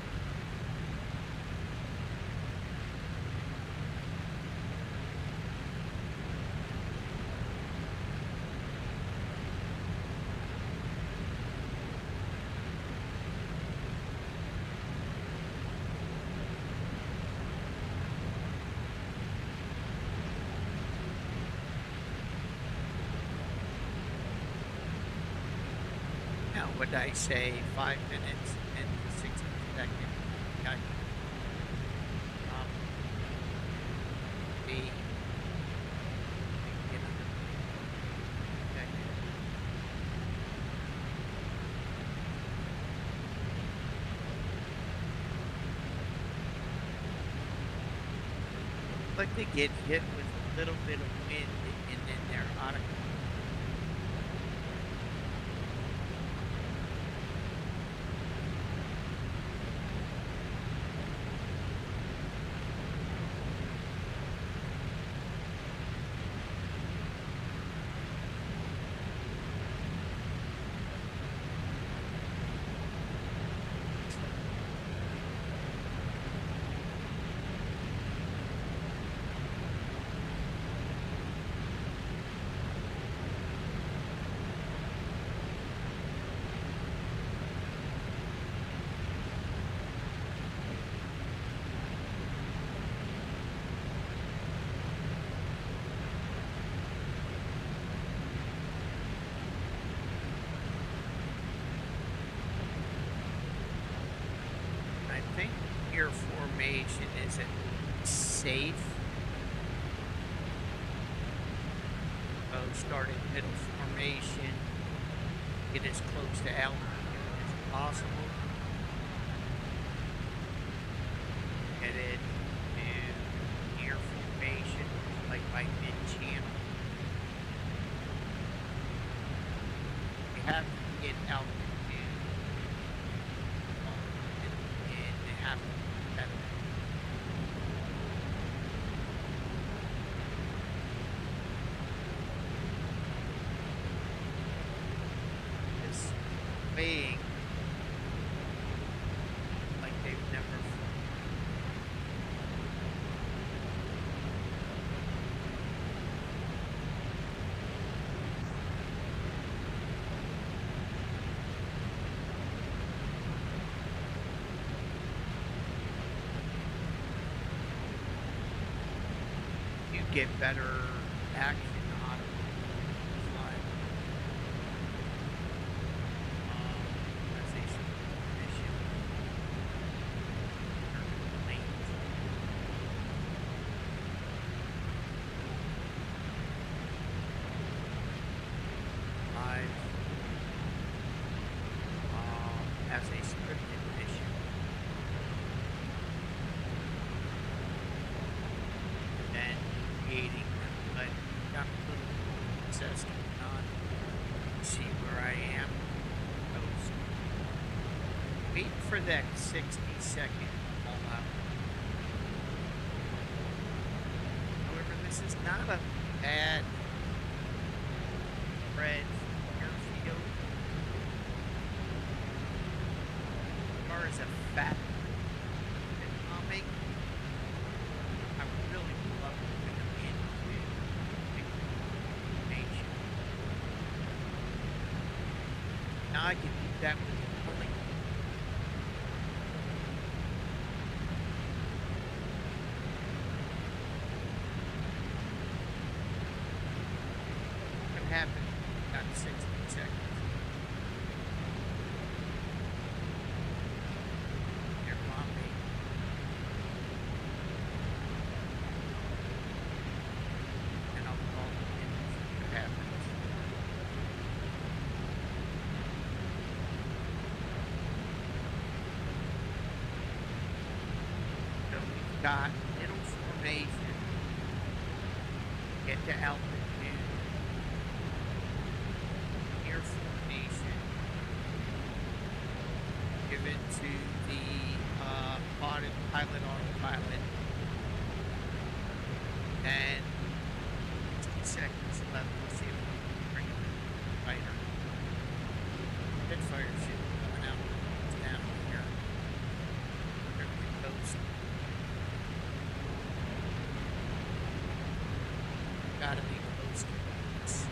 Would I say 5 minutes and 60 seconds? Okay. Um, the get under. Okay. Like they get hit with a little bit of wind and then they're out of. I think your formation is safe. So start in middle formation, get as close to altitude as possible. Get it to near formation, like by mid-channel. You have to get altitude and they have to that is weighing like they've never. You get better action out of the slide. As a mission lanes. 5 as a scripted mission. And creating them, but got a little process going on. See where I am. I was waiting for that 60-second all out. However, this is not a bad spread airfield. As far as a fat economic, I really would love to put them into information. Now I can do that with only. What happened? Got 60 seconds. They're bombing. And I'll call it in and see what happens. So we've got middle formation, get to altitude, near formation, give it to the pilot autopilot, and 60 seconds left. Let's see if we can bring it fighter. Spitfire ship coming out. It's down here. They're coast. Gotta be close to this.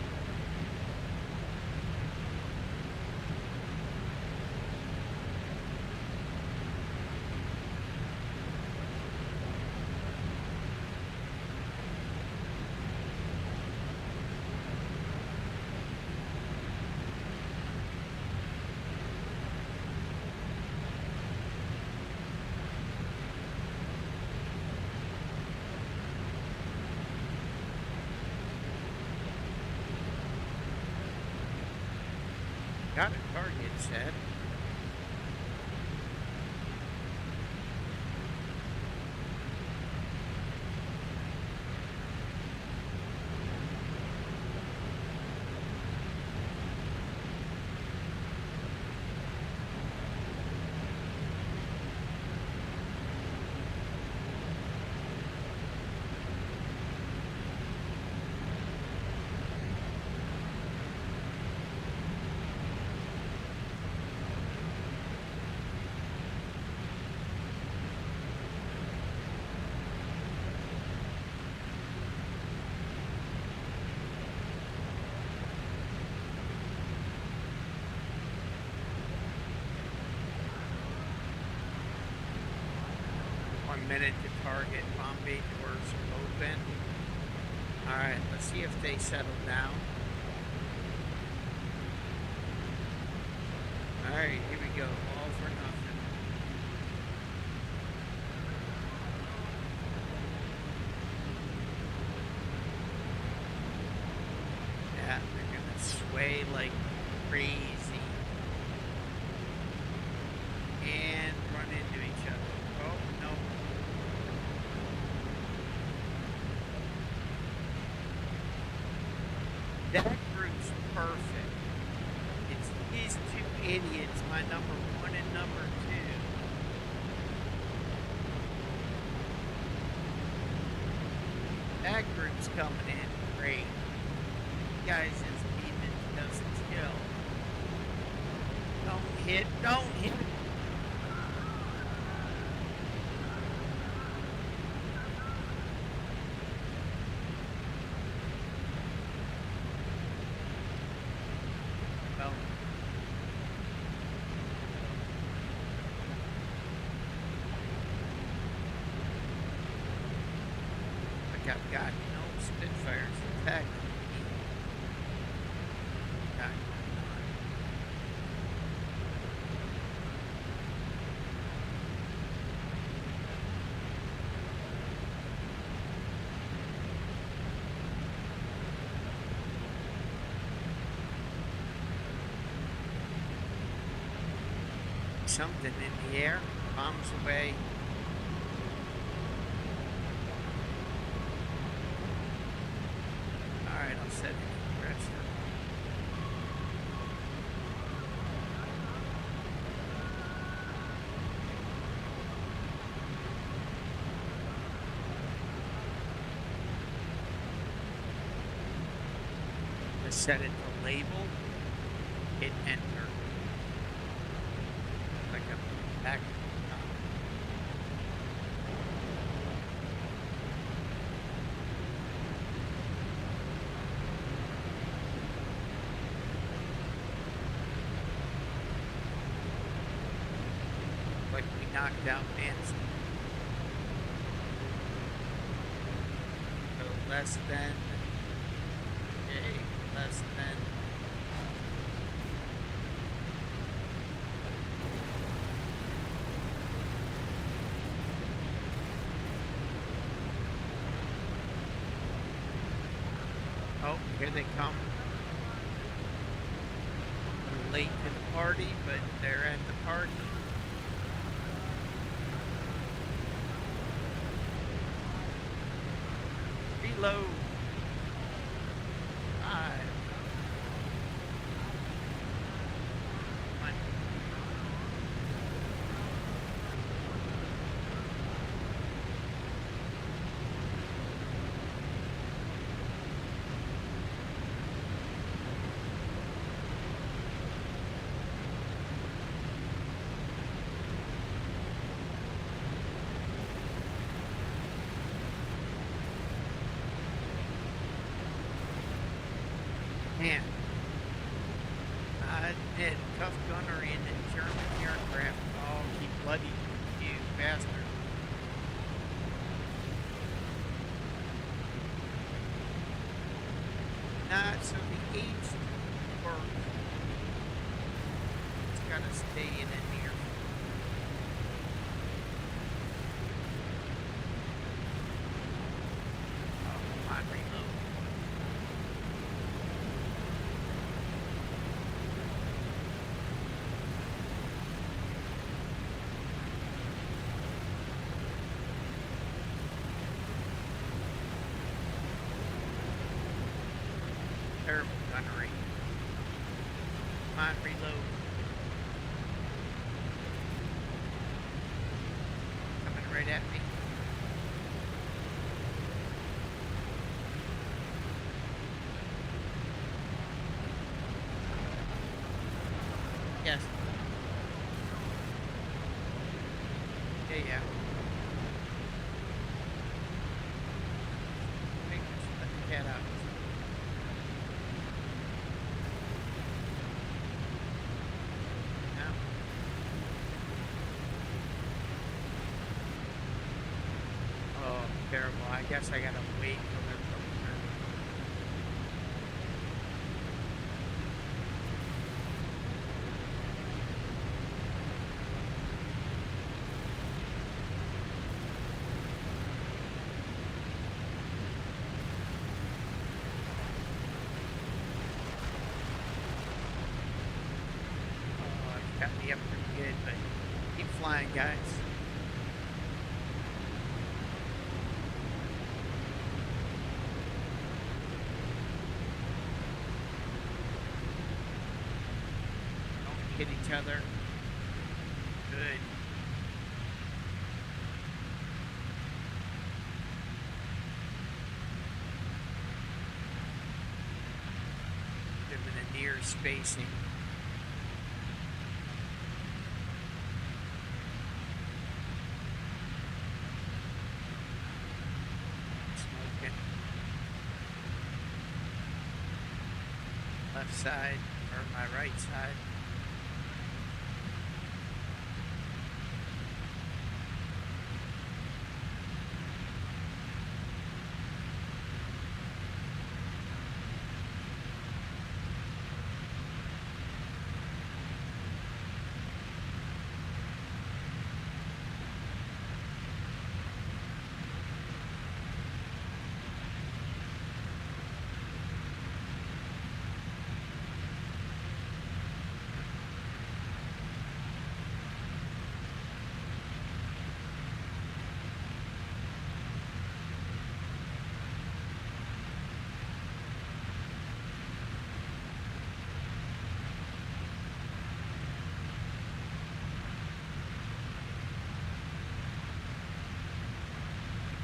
said. Minute to target. Bomb bay doors open. Alright, let's see if they settle down. Alright, here we go. All for nothing. Yeah, they're gonna sway like crazy. And run into each other. Oh, no. That group's perfect. It's these two idiots, my number 1 and number 2. That group's coming in great. You guys is leaving just chill. Don't hit, don't hit. Well, like I've got no Spitfires attacking me. God. Something in the air, bombs away. Alright, I'll set it in pressure. Let's set it to label. Hit enter. Like a back. Like we knocked out Manson. So less than. Okay, less than. Oh, here they come. They're late to the party, but they're at the party. Reload. 5. 1. Man, I admit, tough gunnery in the German aircraft. Oh, keep bloody, you bastard. So the H works. It's gotta stay in here. Oh, come on, reload. right at me. Yes. Yeah, yeah. Maybe just let the cat out. Now, oh, terrible. I guess I gotta wait till they're closer. Oh, it's got me up pretty good, but keep flying, guys. Don't hit each other. Good. Them in a near spacing. Smoking. Left side or my right side.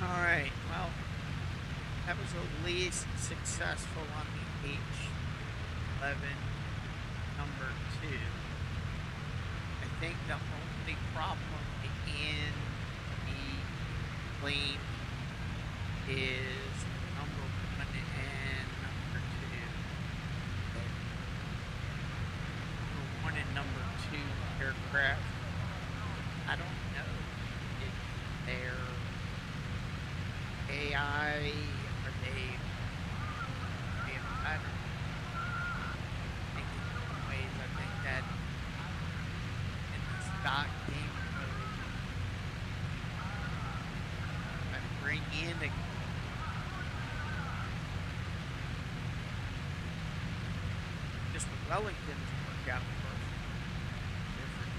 All right. Well, that was at least successful on the H11 number 2. I think the only problem in the plane is number 1 and number 2. Number 1 and number 2 aircraft, I don't know if they're AI or I don't think in some ways I think that in the stock game mode I bring in just the Wellingtons work out for us. Different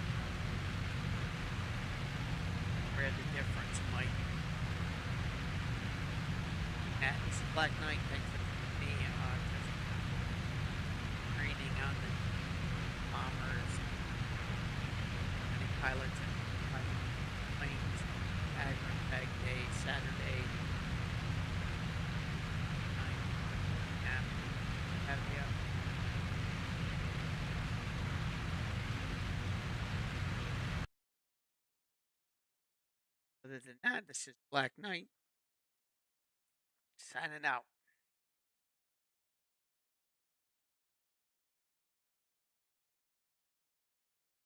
where the difference might be. It's Black Knight, thanks for me, just training on the bombers, many pilots and planes, tag day, Saturday, night, yeah, have you. Other than that, this is Black Knight signing out.